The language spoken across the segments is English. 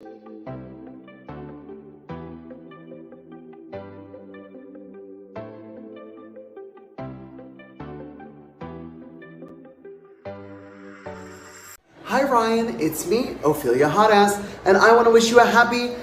Hi Ryan, it's me, Ophelia Hotass, and I want to wish you a happy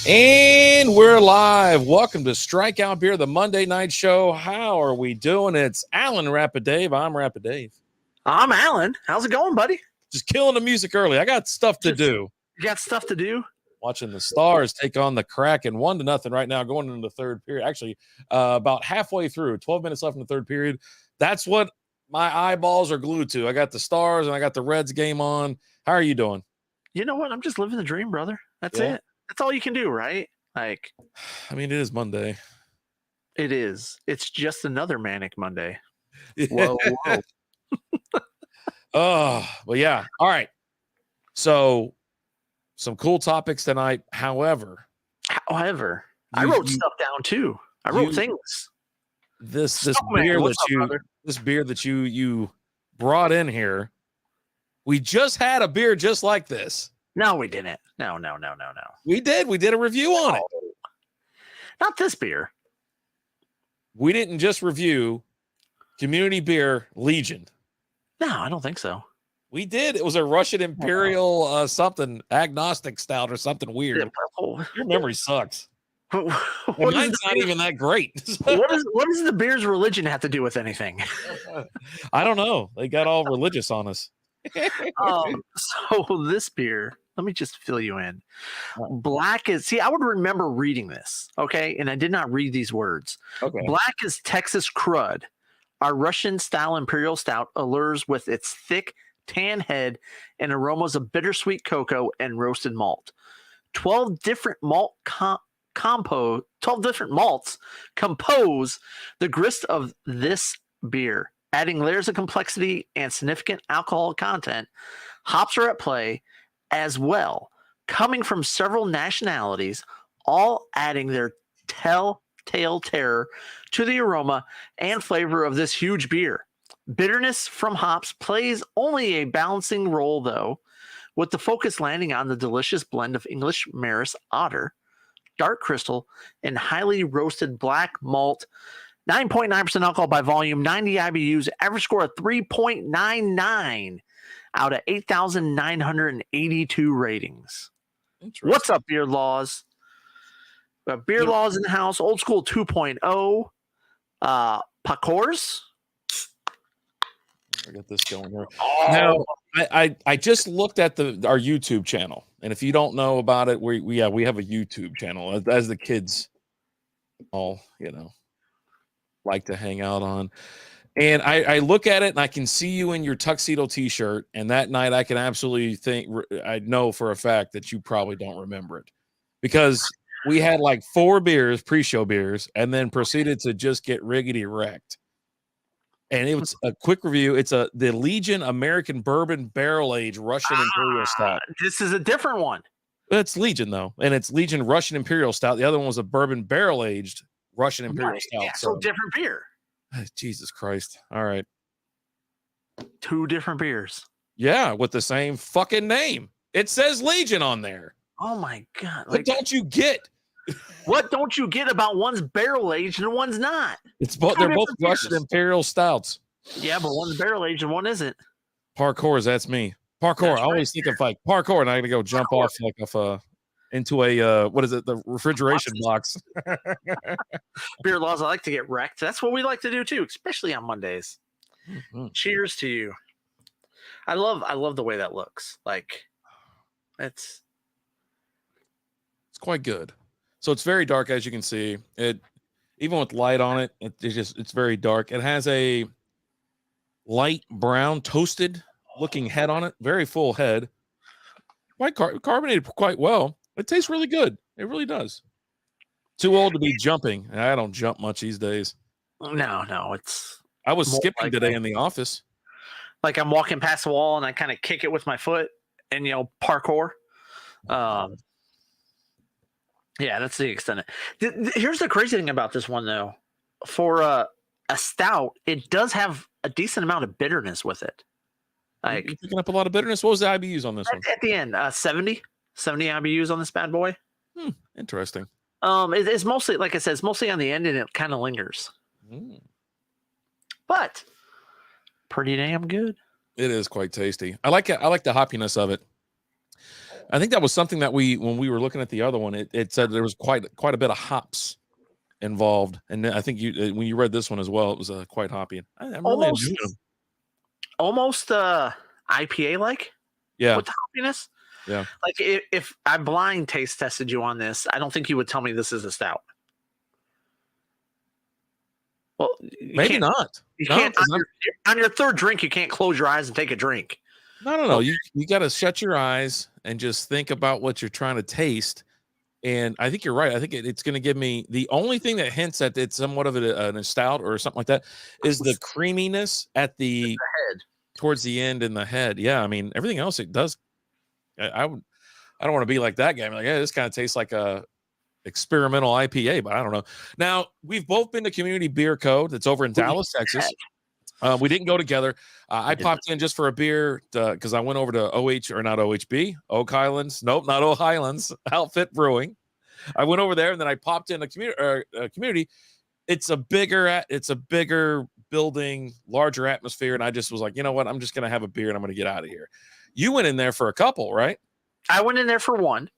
And we're live. Welcome to Strikeout Beer, the Monday night show. How are we doing? It's Alan Rapid Dave. I'm Rapid Dave. I'm Alan. How's it going, buddy? Just killing the music early. I got stuff to do. You got stuff to do? Watching the Stars take on the Kraken 1-0 right now, going into the third period. Actually, about halfway through, 12 minutes left in the third period. That's what my eyeballs are glued to. I got the Stars and I got the Reds game on. How are you doing? You know what? I'm just living the dream, brother. That's it. That's all you can do, right? Like, I mean, it is Monday. It is. It's just another manic Monday. Whoa, whoa. Oh, but yeah. All right. So, some cool topics tonight. However, I wrote stuff down too. I wrote things. This beer that you brought in here. We just had a beer just like this. No, we didn't. No. We did. We did a review on it. Not this beer. We didn't just review Community Beer Legion. No, I don't think so. We did. It was a Russian Imperial something agnostic stout or something weird. Your memory sucks. Mine's not even that great. what does the beer's religion have to do with anything? I don't know. They got all religious on us. So this beer, let me just fill you in. Black is, I would remember reading this, okay? And I did not read these words. Okay. Black is Texas Crud. Our Russian-style imperial stout allures with its thick tan head and aromas of bittersweet cocoa and roasted malt. 12 different malts compose the grist of this beer, adding layers of complexity and significant alcohol content. Hops are at play as well, coming from several nationalities, all adding their telltale terror to the aroma and flavor of this huge beer. Bitterness from hops plays only a balancing role, though, with the focus landing on the delicious blend of English Maris Otter, Dark Crystal, and highly roasted black malt. 9.9% alcohol by volume, 90 IBUs, average score of 3.99 out of 8,982 ratings. What's up, Beer Laws? Beer Laws in the house, Old School 2.0, Pakors, got this going here. Oh, Now, I just looked at our YouTube channel, and if you don't know about it, we have a YouTube channel, as the kids all like to hang out on. And I look at it, and I can see you in your tuxedo T-shirt. And that night, I can absolutely I know for a fact that you probably don't remember it, because we had like 4 beers, pre-show beers, and then proceeded to just get riggedy wrecked. And it was a quick review. It's the Legion American Bourbon Barrel Aged Russian Imperial Stout. This is a different one. It's Legion, though, and it's Legion Russian Imperial Stout. The other one was a Bourbon Barrel Aged Russian Imperial Stout. Yeah, so different beer. Jesus Christ. All right. 2 different beers. Yeah, with the same fucking name. It says Legion on there. Oh my God. What don't you get? What don't you get about one's barrel aged and one's not? It's both. They're both Russian Imperial Stouts. Yeah, but one's barrel aged and one isn't. Parkour, that's me. Parkour. I always think of like parkour, and I gotta go jump off like into a what is it? The refrigeration box. Beer laws. I like to get wrecked. That's what we like to do too, especially on Mondays. Mm-hmm. Cheers to you. I love the way that looks. Like, it's quite good. So it's very dark, as you can see. It even with light on it, it's very dark. It has a light brown toasted looking head on it. Very full head. Quite carbonated quite well. It tastes really good. It really does. Too old to be jumping. I don't jump much these days. No. I was skipping today in the office. Like I'm walking past the wall and I kind of kick it with my foot and parkour. Yeah, that's the extent of it. Here's the crazy thing about this one, though. For a stout, it does have a decent amount of bitterness with it. Like, you're picking up a lot of bitterness. What was the IBUs on this one? At the end, 70 IBUs on this bad boy. Interesting. It's mostly, like I said, it's mostly on the end, and it kind of lingers. But pretty damn good. It is quite tasty. I like it. I like the hoppiness of it. I think that was something that when we were looking at the other one, it said there was quite a bit of hops involved, and I think when you read this one as well, it was quite hoppy. I'm really enjoying them. Almost IPA like, yeah, with the hoppiness. Yeah, like if I blind taste tested you on this, I don't think you would tell me this is a stout. Well, maybe not. You can't on your third drink. You can't close your eyes and take a drink. No. You got to shut your eyes and just think about what you're trying to taste. And I think you're right. I think it's going to give me the only thing that hints at it's somewhat of a stout or something like that is the creaminess at the head, towards the end in the head. Yeah, I mean everything else it does. I don't want to be like that guy. I'm like, yeah, this kind of tastes like a experimental IPA, but I don't know. Now we've both been to Community Beer Co. That's over in Dallas, Texas. We didn't go together. I popped in just for a beer because I went over to Oak Highlands. Nope, not Oak Highlands. Outfit Brewing. I went over there and then I popped in a community. It's a bigger building, larger atmosphere, and I just was like, you know what? I'm just gonna have a beer and I'm gonna get out of here. You went in there for a couple, right? I went in there for one.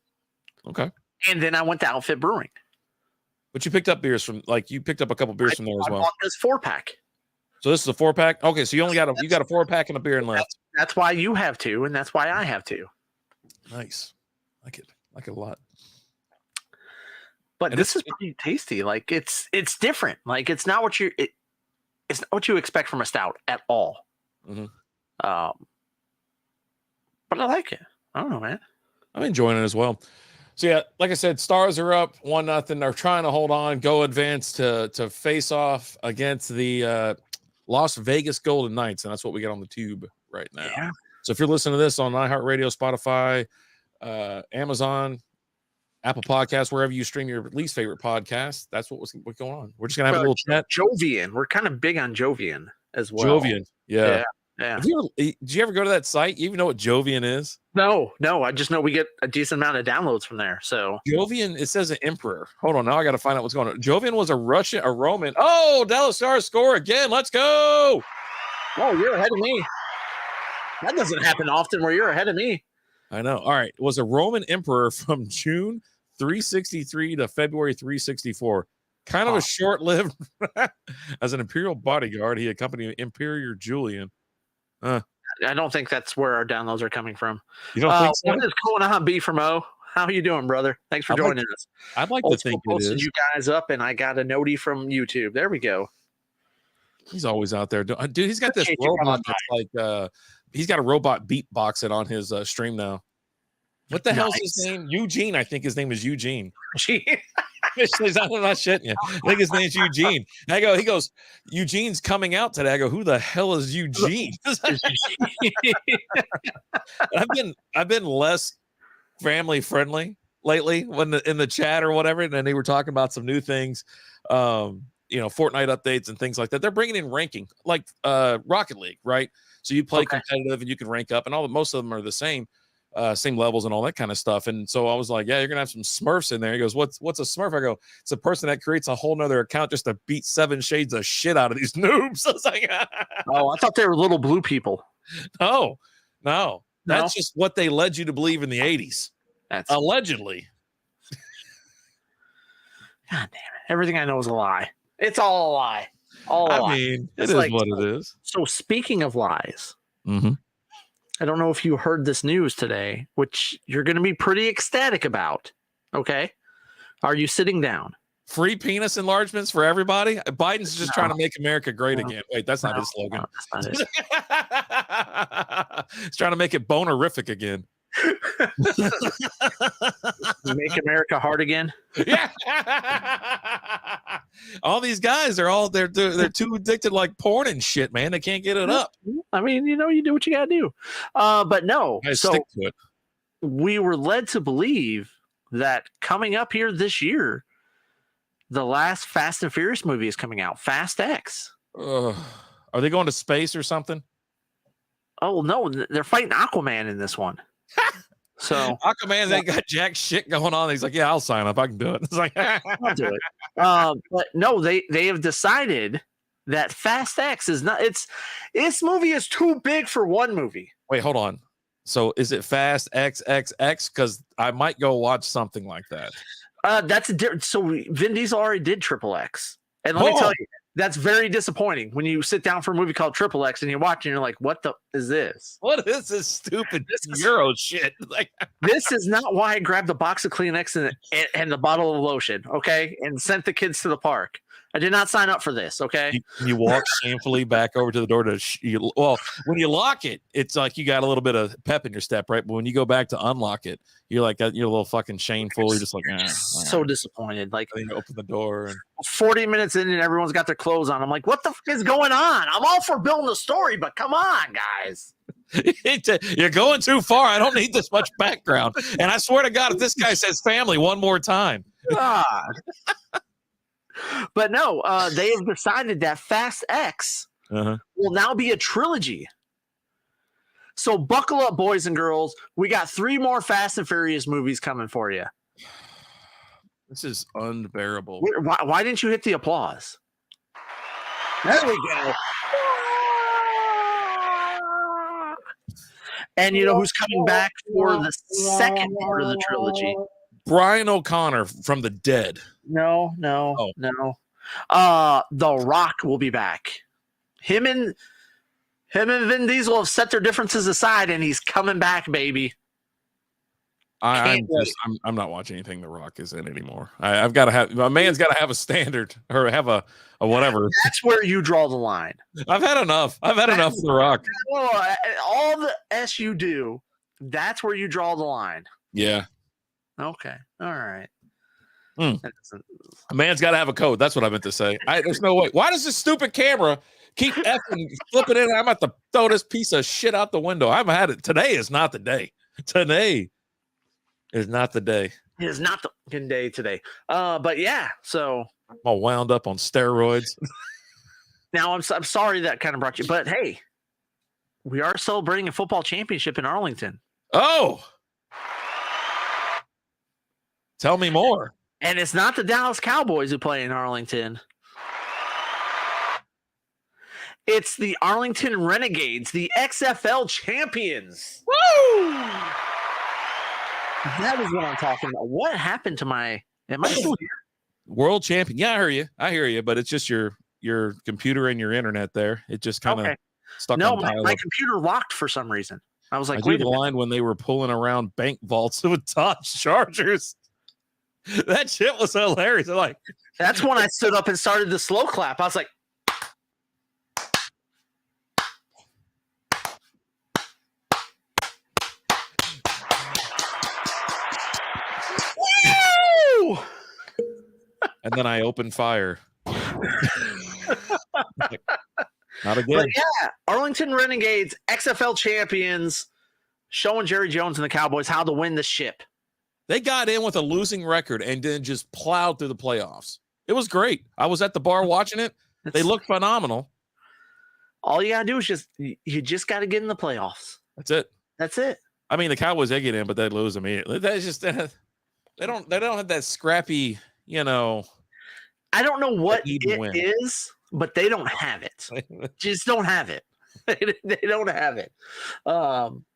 Okay. And then I went to Outfit Brewing. But you picked up beers from you picked up a couple beers from there as well. I bought this 4-pack. So this is a 4-pack. Okay, so you only got a 4-pack and a beer and left. That's why you have 2, and that's why I have 2. Nice, like it a lot. But this is pretty tasty. Like it's different. Like it's not what it's not what you expect from a stout at all. Mm-hmm. But I like it. I don't know, man. I'm enjoying it as well. So yeah, like I said, Stars are up 1-0. They're trying to hold on, go advance to face off against the Las Vegas Golden Knights, and that's what we got on the tube right now. Yeah. So if you're listening to this on iHeartRadio, Spotify, Amazon, Apple Podcasts, wherever you stream your least favorite podcast, that's what's going on. We're just gonna have a little chat. Jovian, we're kind of big on Jovian as well. Jovian, yeah. Yeah. Did you ever go to that site? You even know what Jovian is? No. I just know we get a decent amount of downloads from there. So Jovian, it says an emperor. Hold on, now I got to find out what's going on. Jovian was a Roman. Oh, Dallas Stars score again. Let's go. Oh, you're ahead of me. That doesn't happen often where you're ahead of me. I know. All right, it was a Roman emperor from June 363 to February 364. Kind of a short-lived. As an imperial bodyguard, he accompanied Emperor Julian. Huh. I don't think that's where our downloads are coming from. You don't think so? What is going on, B from O? How are you doing, brother? Thanks for joining us. I'd like to Old School think it posted is. you guys up, and I got a notie from YouTube. There we go. He's always out there. Dude, he's got this Appreciate you robot coming that's like, he's got a robot beatboxing on his stream now. What the hell's his name? Eugene. I think his name is Eugene. I'm not shitting you. I think his name's Eugene. And he goes, Eugene's coming out today. I go, who the hell is Eugene? I've been less family friendly lately in the chat or whatever. And then they were talking about some new things, Fortnite updates and things like that. They're bringing in ranking like Rocket League, right? So you play competitive and you can rank up, and most of them are the same levels and all that kind of stuff. And so I was like, yeah, you're gonna have some Smurfs in there. He goes, what's a Smurf? I go, it's a person that creates a whole nother account just to beat 7 shades of shit out of these noobs. I was like, oh, I thought they were little blue people. No, that's just what they led you to believe in the 80s. That's allegedly. God damn it. Everything I know is a lie. It's all a lie. I mean, it is like, what it is. So speaking of lies, I don't know if you heard this news today, which you're going to be pretty ecstatic about. Okay. Are you sitting down? Free penis enlargements for everybody? Biden's just trying to make America great again. Wait, that's not his slogan. No, that's not it. He's trying to make it bonerific again. Make America hard again. Yeah. All these guys are they're too addicted like porn and shit, man. They can't get it up. I mean, you do what you gotta do. But no, so stick to it. We were led to believe that coming up here this year, the last Fast and Furious movie is coming out, Fast X. Are they going to space or something? Oh no, they're fighting Aquaman in this one. So Aquaman ain't got jack shit going on. He's like, yeah, I'll sign up. I can do it. It's like, I'll do it. But no, they have decided that Fast X is not. This movie is too big for one movie. Wait, hold on. So is it Fast XXX? Because I might go watch something like that. That's a different. So Vin Diesel already did Triple X, and let me tell you, that's very disappointing when you sit down for a movie called Triple X and you watch and you're like, what the is this? What is this stupid Euro shit? Like, this is not why I grabbed a box of Kleenex and the bottle of lotion, okay, and sent the kids to the park. I did not sign up for this, okay? You walk shamefully back over to the door to when you lock it, it's like you got a little bit of pep in your step, right? But when you go back to unlock it, you're like you're a little fucking shameful. You're just like so disappointed. Like you open the door and 40 minutes in and everyone's got their clothes on. I'm like, what the fuck is going on? I'm all for building a story, but come on, guys. You're going too far. I don't need this much background. And I swear to God, if this guy says family one more time. God. But no, they have decided that Fast X will now be a trilogy. So buckle up, boys and girls. We got 3 more Fast and Furious movies coming for you. This is unbearable. Why didn't you hit the applause? There we go. And you know who's coming back for the second part of the trilogy? Brian O'Connor from the dead. No. The Rock will be back. Him and Vin Diesel have set their differences aside, and he's coming back, baby. I'm not watching anything The Rock is in anymore. I've got to have my man's got to have a standard or have a whatever. That's where you draw the line. I've had enough. I've had enough of The Rock. All the S you do, that's where you draw the line. Yeah. Okay. All right. A man's got to have a code. That's what I meant to say. There's no way. Why does this stupid camera keep effing flipping in? I'm about to throw this piece of shit out the window. I've had it. Today is not the day. Today is not the day. It is not the day today. But yeah, so I'm all wound up on steroids. Now I'm sorry that kind of brought you, but hey, we are celebrating a football championship in Arlington. Oh, tell me more. And it's not the Dallas Cowboys who play in Arlington. It's the Arlington Renegades, the XFL champions. Woo! That is what I'm talking about. What happened to am I still here? World champion. Yeah, I hear you. But it's just your computer and your internet there. It just kind of stuck No, on my dial-up. computer locked for some reason. I was like, I do wait a the minute. line when they were pulling around bank vaults with Dodge Chargers. That shit was hilarious. I'm like, That's when I stood up and started the slow clap. I was like, woo! and then I opened fire. Not again. But yeah, Arlington Renegades, XFL champions, showing Jerry Jones and the Cowboys how to win the ship. They got in with a losing record and then just plowed through the playoffs. It was great. I was at the bar watching it. They looked phenomenal. All you gotta do is you just gotta get in the playoffs. That's it. That's it. I mean, the Cowboys, they get in, but they lose immediately. That's just they don't have that scrappy, I don't know what it win. is, but they don't have it. Just don't have it. They don't have it.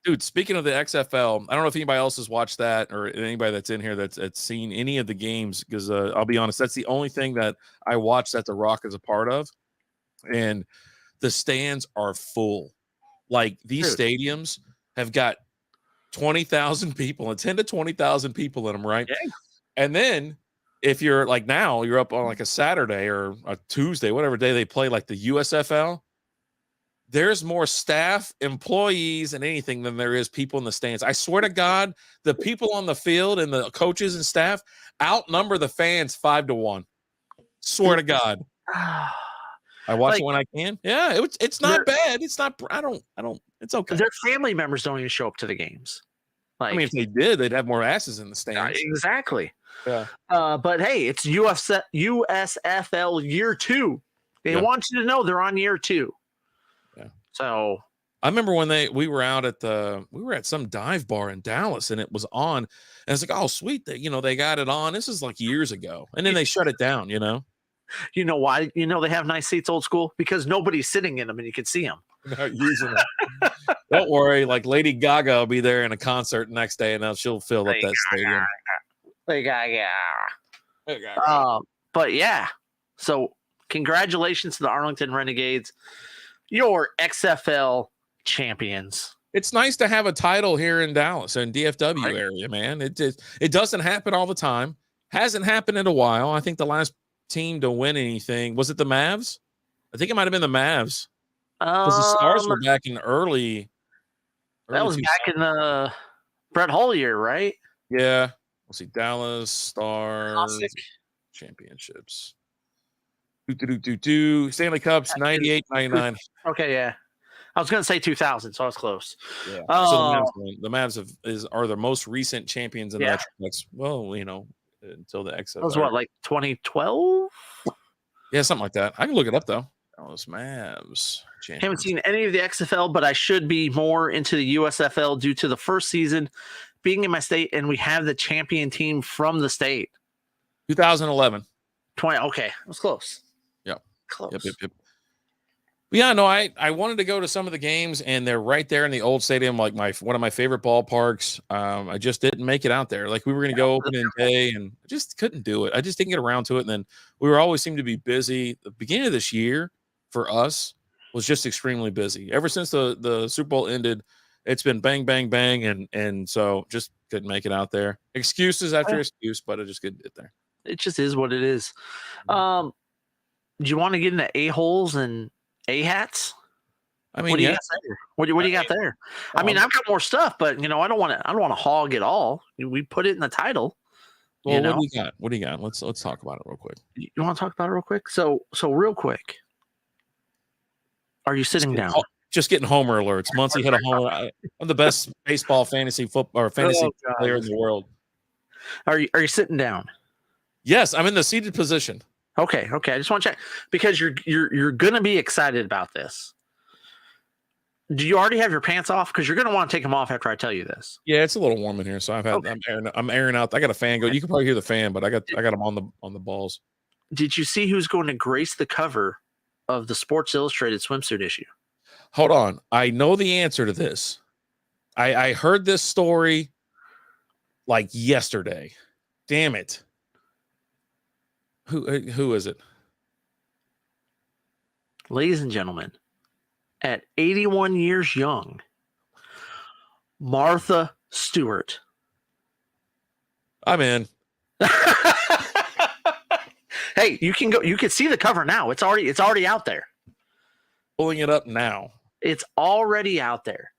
Dude, speaking of the XFL, I don't know if anybody else has watched that or anybody that's in here that's seen any of the games, because I'll be honest, that's the only thing that I watched that The Rock is a part of. And the stands are full. Like, these stadiums have got 20,000 people and 10 to 20,000 people in them, right? Yeah. And then if you're like, now you're up on like a Saturday or a Tuesday, whatever day they play, like the USFL, there's more staff, employees, and anything than there is people in the stands. I swear to God, the people on the field and the coaches and staff outnumber the fans 5-1. Swear to God. I watch it when I can. Yeah, it's not bad. It's not. I don't. It's okay. Their family members don't even show up to the games. Like, I mean, if they did, they'd have more asses in the stands. Exactly. Yeah. But hey, it's USFL year 2. They want you to know they're on year 2. Yeah. So I remember when we were at some dive bar in Dallas and it was on, and it's like, oh sweet, they got it on. This is like years ago, and then they shut it down. You know why? They have nice seats, old school, because nobody's sitting in them and you can see them. Not using it. Don't worry, like Lady Gaga will be there in a concert next day, and she'll fill up that stadium. Lady Gaga. But yeah, so congratulations to the Arlington Renegades, your XFL champions. It's nice to have a title here in Dallas and DFW area, man. It doesn't happen all the time. Hasn't happened in a while. I think the last team to win anything, was it the Mavs? I think it might have been the Mavs. Because the Stars were back in early. That was back in the Brett Hull year, right? Yeah. We'll see. Dallas Stars Classic championships. Stanley Cups 98, 99. Okay, yeah. I was going to say 2000, so I was close. Yeah. So the Mavs are the most recent champions in the Metroplex. Well, until the XFL. That was what, like 2012? Yeah, something like that. I can look it up though. Dallas Mavs. Haven't seen any of the XFL, but I should be more into the USFL due to the first season being in my state, and we have the champion team from the state. 2011. 20. Okay, it was close. Yep. Close. Yep. Yeah, no, I wanted to go to some of the games, and they're right there in the old stadium, like one of my favorite ballparks. I just didn't make it out there. Like, we were going to go opening day, and I just couldn't do it. I just didn't get around to it. And then we always seemed to be busy. The beginning of this year for us was just extremely busy. Ever since the Super Bowl ended, it's been bang, bang, bang, and so just couldn't make it out there. Excuses after excuse, but I just couldn't get there. It just is what it is. Do you want to get into A-holes and A-hats? I mean, what do you got there? What do you got there? I mean, I've got more stuff, but I don't want to hog it all. We put it in the title. Well, what do you got? What do you got? Let's talk about it real quick. You want to talk about it real quick? So real quick. Are you sitting down? Just getting homer alerts. Muncie hit a homer. I'm the best baseball fantasy player in the world. Are you sitting down? Yes, I'm in the seated position. Okay. I just want to check because you're gonna be excited about this. Do you already have your pants off? Because you're gonna want to take them off after I tell you this. Yeah, it's a little warm in here, so I'm airing out. I got a fan go. You can probably hear the fan, but I got them on the balls. Did you see who's going to grace the cover of the Sports Illustrated swimsuit issue? Hold on, I know the answer to this. I heard this story like yesterday. Damn it. Who is it? Ladies and gentlemen, at 81 years young, Martha Stewart. I'm in. Hey, you can go. You can see the cover now. It's already out there. Pulling it up now. It's already out there.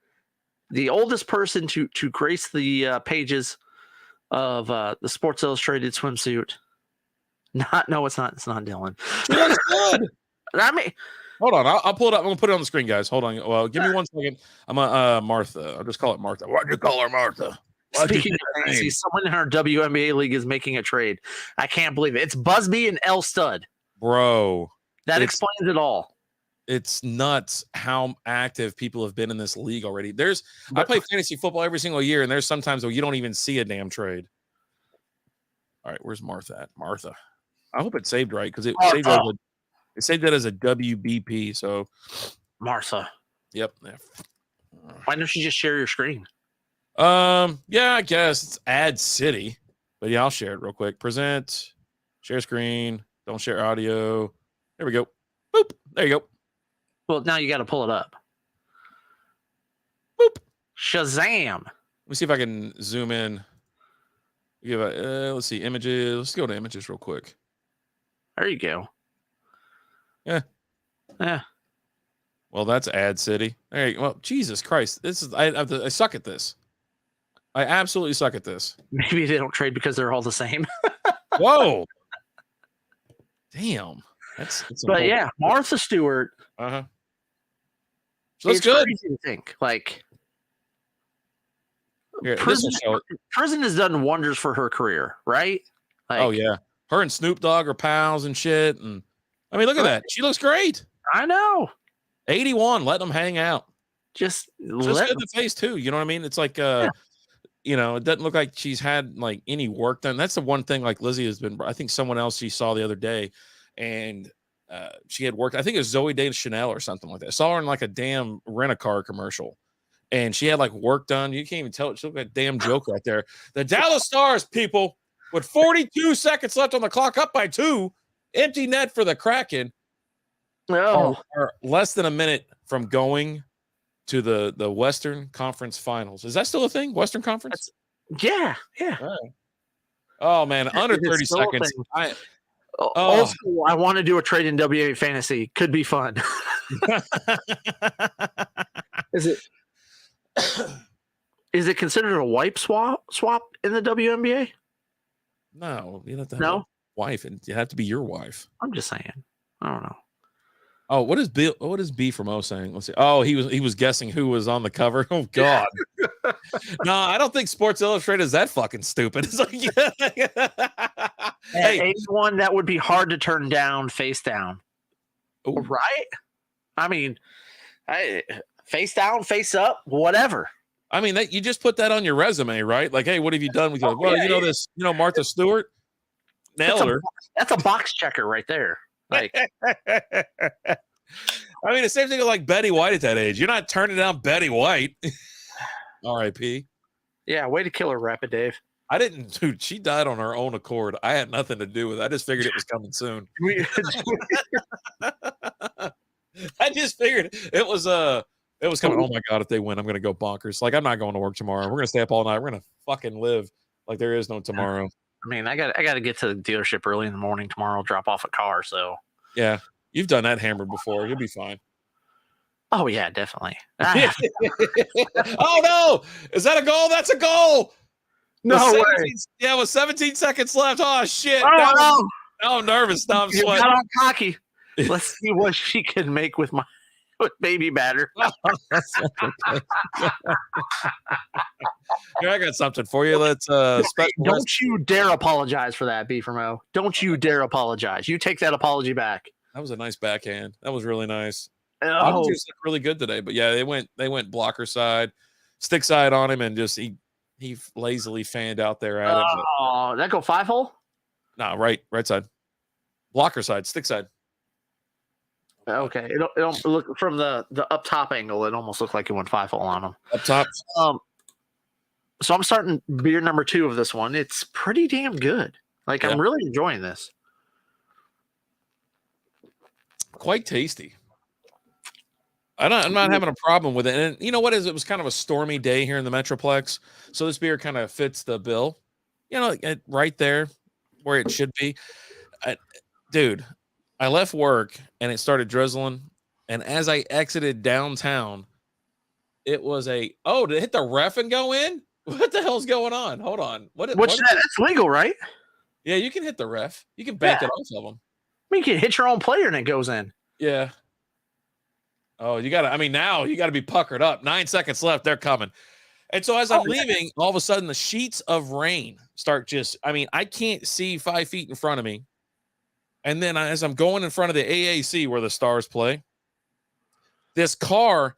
The oldest person to grace the pages of the Sports Illustrated swimsuit. No, it's not. It's not Dylan. She looks good. I mean, hold on. I'll pull it up. I'm gonna put it on the screen, guys. Hold on. Well, give me 1 second. I'm Martha. I'll just call it Martha. Why'd you call her Martha? Speaking of fantasy, someone in our WNBA league is making a trade. I can't believe it. It's Busby and L Stud. Bro. That explains it all. It's nuts how active people have been in this league already. I play fantasy football every single year, and there's sometimes where you don't even see a damn trade. All right, where's Martha at? Martha. I hope it saved right because it saved it as a WBP. So Martha. Yep. Why don't you just share your screen? Yeah, I guess it's Ad City, but yeah, I'll share it real quick. Present, share screen, don't share audio. There we go. Boop. There you go. Well, now you got to pull it up. Boop. Shazam. Let me see if I can zoom in. Let's see images. Let's go to images real quick. There you go. Yeah. Well, that's Ad City. All right. Well, Jesus Christ, I suck at this. I absolutely suck at this. Maybe they don't trade because they're all the same. Whoa. Damn. But yeah, Martha Stewart. Uh-huh. So that's good. Crazy to think. Like, here, prison has done wonders for her career, right? Like, oh yeah. Her and Snoop Dogg are pals and shit. And I mean, look at that. She looks great. I know. 81, let them hang out. Just good in the face too. You know what I mean? It's like you know, it doesn't look like she's had like any work done. That's the one thing like Lizzie has been. I think someone else she saw the other day, and she had worked. I think it was Zoe Deschanel or something like that. I saw her in like a damn rent-a-car commercial, and she had like work done. You can't even tell. She looked like a damn joke right there. The Dallas Stars, people, with 42 seconds left on the clock, up by 2, empty net for the Kraken. Are less than a minute from going to the Western Conference Finals. Is that still a thing? Western Conference? Yeah. Right. Oh man, under 30 seconds. Also, I want to do a trade in WNBA fantasy. Could be fun. Is it considered a wipe swap in the WNBA? No, you have to have a wife, and you have to be your wife. I'm just saying. I don't know. Oh, what is B from O saying? Let's see. Oh, he was guessing who was on the cover. Oh God. No, I don't think Sports Illustrated is that fucking stupid. It's like, hey, 81, that would be hard to turn down face down. Ooh. Right? I mean, face down, face up, whatever. I mean, you just put that on your resume, right? Like, hey, what have you done with your? Well, this, Martha Stewart, nailed her. That's a box checker right there. Like, I mean, the same thing with like Betty White at that age. You're not turning down Betty White. R.I.P. Yeah, way to kill her, Rapid Dave. I didn't, dude. She died on her own accord. I had nothing to do with it. I just figured it was coming soon. I just figured it was coming. Oh my God, if they win, I'm gonna go bonkers. Like, I'm not going to work tomorrow. We're gonna stay up all night. We're gonna fucking live like there is no tomorrow. I mean, I got to get to the dealership early in the morning tomorrow, drop off a car. So yeah, you've done that hammer before. You'll be fine. Oh yeah, definitely. Oh no, is that a goal? That's a goal. No way. Yeah, with 17 seconds left. Oh shit. Oh, no. Now I'm nervous. Now I'm You sweating. got on cocky. Let's see what she can make with baby batter. Here, I got something for you. Let's don't you dare apologize for that, B from O. Don't you dare apologize. You take that apology back. That was a nice backhand. That was really nice. Oh. Just looked really good today. But yeah, they went blocker side, stick side on him, and just he lazily fanned out there at him. Oh, that go 5-hole? No, right side. Blocker side, stick side. Okay. It look from the up top angle, it almost looked like it went 5-hole on him. Up top. So I'm starting beer number 2 of this one. It's pretty damn good. Like, I'm really enjoying this. Quite tasty. I'm not having a problem with it. And you know what is? It was kind of a stormy day here in the Metroplex, so this beer kind of fits the bill. You know, right there where it should be. Dude, I left work and it started drizzling, and as I exited downtown, it was did it hit the ref and go in? What the hell's going on? Hold on. That's legal, right? Yeah, you can hit the ref. You can bank it off of them. I mean, you can hit your own player and it goes in. Yeah. Oh, now you got to be puckered up. 9 seconds left. They're coming. And so as I'm leaving, all of a sudden the sheets of rain start I can't see 5 feet in front of me. And then as I'm going in front of the AAC where the Stars play, this car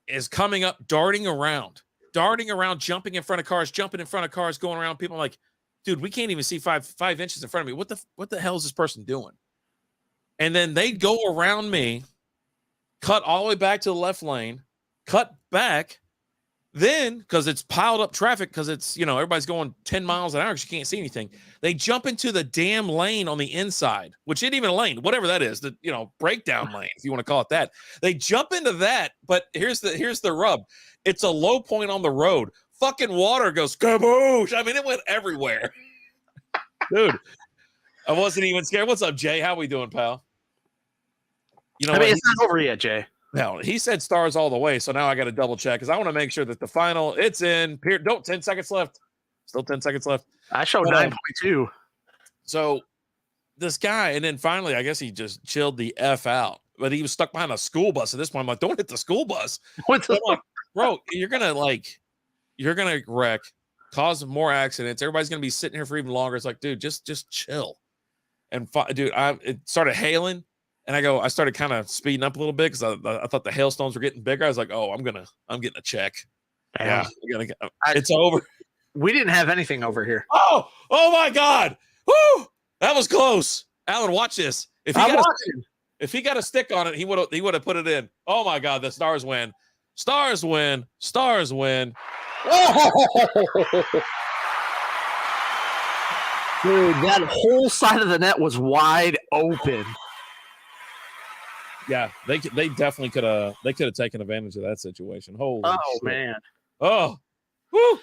is coming up, darting around, jumping in front of cars, going around people. I'm like, dude, we can't even see five inches in front of me. What the hell is this person doing? And then they go around me, cut all the way back to the left lane, cut back. Then, because it's piled up traffic, because it's, everybody's going 10 miles an hour because you can't see anything. They jump into the damn lane on the inside, which isn't even a lane, whatever that is, the breakdown lane, if you want to call it that. They jump into that, but here's the rub. It's a low point on the road. Fucking water goes kaboosh. I mean, it went everywhere. Dude, I wasn't even scared. What's up, Jay? How we doing, pal? It's not over yet, Jay. No, he said Stars all the way, so now I got to double check because I want to make sure that the final, it's in. 10 seconds left. Still 10 seconds left. I showed 9.2. So this guy, and then finally, I guess he just chilled the F out. But he was stuck behind a school bus at this point. I'm like, don't hit the school bus. Bro, you're gonna wreck, cause more accidents. Everybody's gonna be sitting here for even longer. It's like, dude, just chill. And dude, it started hailing. And I started kind of speeding up a little bit because I thought the hailstones were getting bigger. I was like, oh, I'm getting a check. Damn. Yeah, it's over. We didn't have anything over here. Oh my God. Woo! That was close. Alan, watch this. If he got a stick on it, he would have put it in. Oh my God, the Stars win. Stars win. Stars win. Dude, that whole side of the net was wide open. Yeah, they definitely could have taken advantage of that situation. Holy shit. Man. Oh, woo!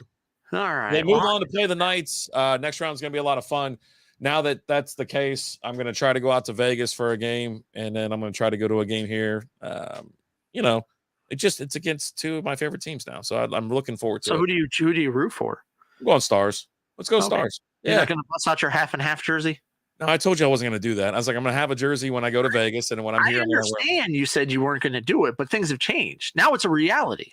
All right. They move on to play the Knights. Next round is going to be a lot of fun. Now that that's the case, I'm going to try to go out to Vegas for a game, and then I'm going to try to go to a game here. It's against two of my favorite teams now, so I'm looking forward to it. So who do you root for? I'm going Stars. Let's go Stars. You're not going to bust out your half and half jersey? No, I told you I wasn't going to do that. I was like, I'm going to have a jersey when I go to Vegas, and when I'm here, I understand you said you weren't going to do it, but things have changed. Now it's a reality.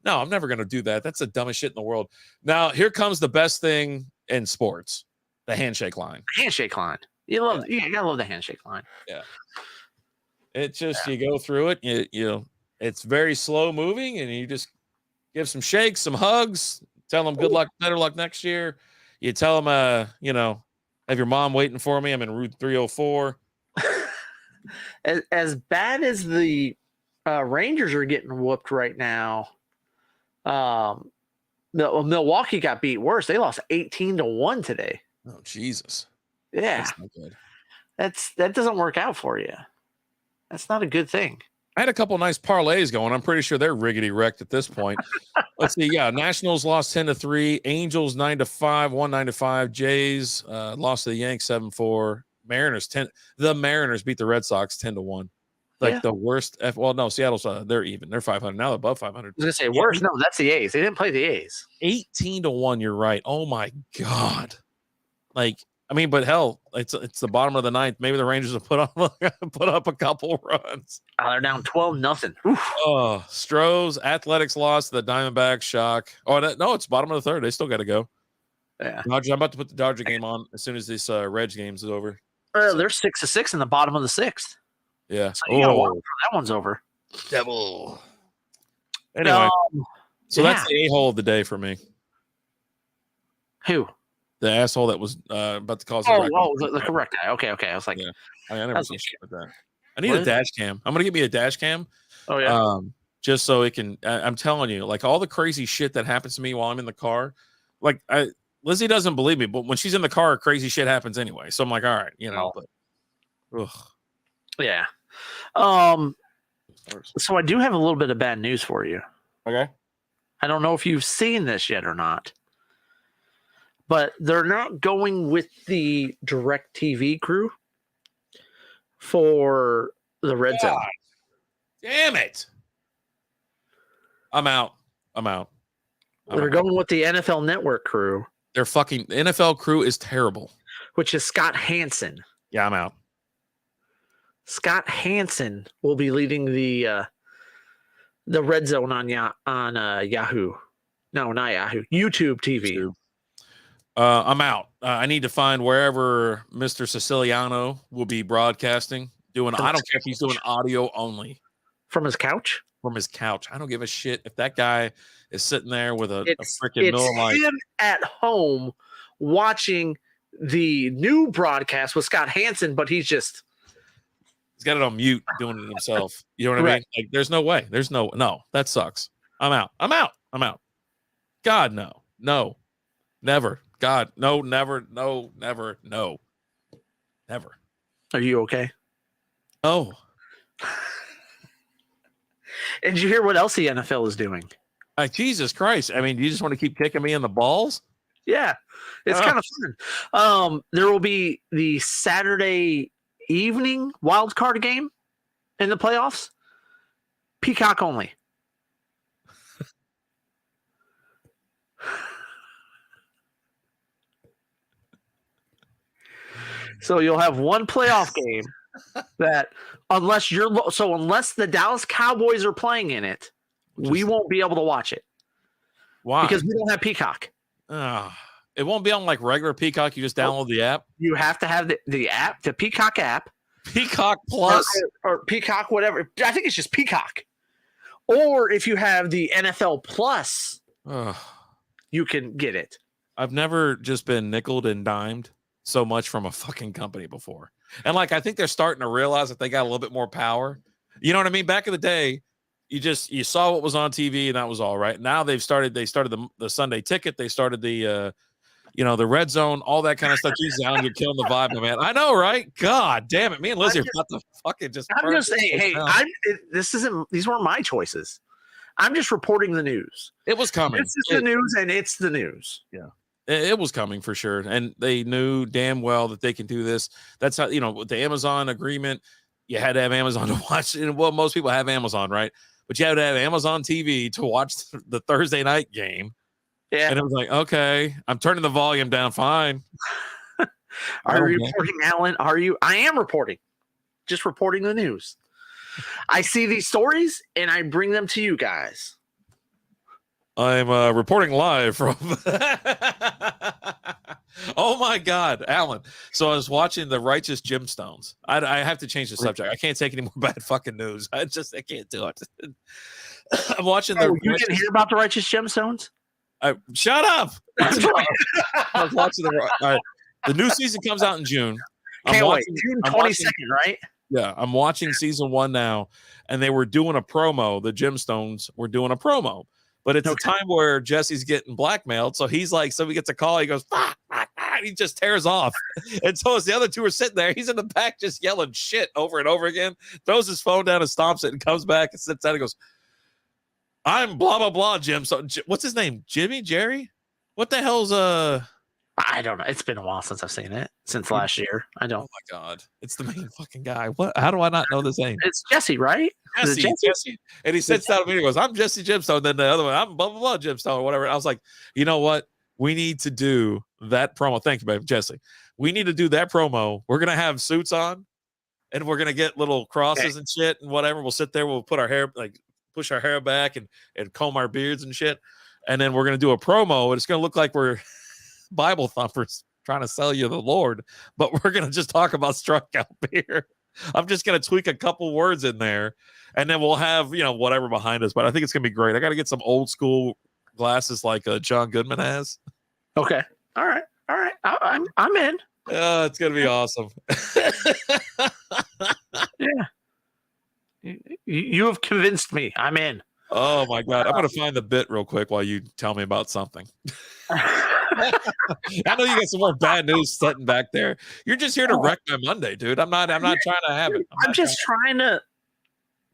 No, I'm never going to do that. That's the dumbest shit in the world. Now, here comes the best thing in sports: the handshake line. Handshake line. You gotta love the handshake line. Yeah. It's just you go through it. It's very slow moving, and you just give some shakes, some hugs, tell them good luck, better luck next year. You tell them, have your mom waiting for me. I'm in Route 304. As bad as the Rangers are getting whooped right now, Milwaukee got beat worse. They lost 18-1 today. Oh, Jesus. Yeah. That's not good. That doesn't work out for you. That's not a good thing. I had a couple of nice parlays going. I'm pretty sure they're riggedy wrecked at this point. Let's see. Yeah, Nationals lost 10-3. Angels 9-5. 9-5. Jays lost to the Yanks 7-4. Mariners 10. The Mariners beat the Red Sox 10-1. The worst. Seattle's they're even. They're 500 now. They're above 500. I was gonna say worse. No, that's the A's. They didn't play the A's. 18-1. You're right. Oh my God. But hell, it's the bottom of the ninth. Maybe the Rangers will put up a couple runs. They're down 12-0. Oh, Stros, Athletics lost. The Diamondbacks shock. Oh, no, it's bottom of the third. They still got to go. Yeah, Dodgers, I'm about to put the Dodger game on as soon as this Reds games is over. They're 6-6 in the bottom of the sixth. Yeah. So you gotta watch until that one's over. Devil. Anyway, so that's the a-hole of the day for me. Who? The asshole that was about to cause the correct guy. Okay. I was like, yeah. I never seen shit like that. I need a dash cam. I'm gonna get me a dash cam. Oh yeah. Just so it can. I'm telling you, all the crazy shit that happens to me while I'm in the car. Lizzie doesn't believe me, but when she's in the car, crazy shit happens anyway. So I'm like, all right, But, ugh. Yeah. Stars. So I do have a little bit of bad news for you. Okay. I don't know if you've seen this yet or not, but they're not going with the DirecTV crew for the Red Zone. God. Damn it. I'm out. They're going with the NFL Network crew. Their fucking NFL crew is terrible. Which is Scott Hansen. Yeah, I'm out. Scott Hansen will be leading the Red Zone on Yahoo. No, not Yahoo. YouTube TV. I'm out. I need to find wherever Mr. Siciliano will be broadcasting. I don't care if he's doing audio only. From his couch? From his couch. I don't give a shit if that guy is sitting there with a freaking Miller Lite. It's him at home watching the new broadcast with Scott Hansen, but he's got it on mute doing it himself. You know what I mean? Like, there's no way. No, that sucks. I'm out. God, no, never. God, no, never, no, never, no, never. Are you okay? Oh. And did you hear what else the NFL is doing? Jesus Christ. I mean, you just want to keep kicking me in the balls? Yeah, it's kind of fun. There will be the Saturday evening wild card game in the playoffs. Peacock only. So you'll have one playoff game that unless the Dallas Cowboys are playing in it, we won't be able to watch it. Why? Because we don't have Peacock. It won't be on like regular Peacock. You just download the app. You have to have the app, the Peacock app. Peacock Plus. Or Peacock, whatever. I think it's just Peacock. Or if you have the NFL Plus, you can get it. I've never just been nickeled and dimed so much from a fucking company before. And like, I think they're starting to realize that they got a little bit more power. You know what I mean? Back in the day, you saw what was on TV and that was all right. Now they started the Sunday ticket. They started the Red Zone, all that kind of stuff. Jesus, Alan, you're killing the vibe, man. I know, right? God damn it. Me and Lizzie are about to fucking just. I'm just saying, hey, these weren't my choices. I'm just reporting the news. It was coming. This is the news, and it's the news. Yeah. It was coming for sure. And they knew damn well that they can do this. That's how, with the Amazon agreement, you had to have Amazon to watch. And well, most people have Amazon, right? But you had to have Amazon TV to watch the Thursday night game. Yeah. And it was like, okay, I'm turning the volume down. Fine. Are you reporting, Alan? Are you? I am reporting. Just reporting the news. I see these stories and I bring them to you guys. I'm reporting live from. Oh my God, Alan! So I was watching the Righteous Gemstones. I have to change the subject. I can't take any more bad fucking news. I can't do it. I'm watching the. You didn't hear about the Righteous Gemstones? Shut up! I was watching the new season comes out in June. Can't wait. June 22nd, right? Yeah, I'm watching season 1 now, and they were doing a promo. The Gemstones were doing a promo. But it's a time where Jesse's getting blackmailed. So he's like, somebody gets a call. He goes, fuck, and he just tears off. And so as the other two are sitting there, he's in the back just yelling shit over and over again, throws his phone down and stomps it and comes back and sits down and goes, I'm blah, blah, blah, Jim. So what's his name? Jimmy? Jerry? What the hell's I don't know. It's been a while since I've seen it. Since last year. I don't. Oh my God. It's the main fucking guy. What? How do I not know this name? It's Jesse, right? Jesse. And he sits down to me and goes, I'm Jesse Gemstone. Then the other one, I'm blah, blah, blah Gemstone or whatever. And I was like, you know what? We need to do that promo. Thank you, babe, Jesse. We need to do that promo. We're going to have suits on and we're going to get little crosses and shit and whatever. We'll sit there. We'll put our hair, like push our hair back and comb our beards and shit. And then we're going to do a promo and it's going to look like we're Bible thumpers trying to sell you the Lord, but we're going to just talk about Strikeout beer. I'm just going to tweak a couple words in there and then we'll have, whatever behind us, but I think it's going to be great. I got to get some old school glasses like John Goodman has. Okay. All right. I'm in. It's going to be awesome. Yeah. You have convinced me. I'm in. Oh my God. I'm going to find the bit real quick while you tell me about something. I know you got some more bad news sitting back there. You're just here to wreck my Monday, dude. I'm not trying to have it. I'm just trying to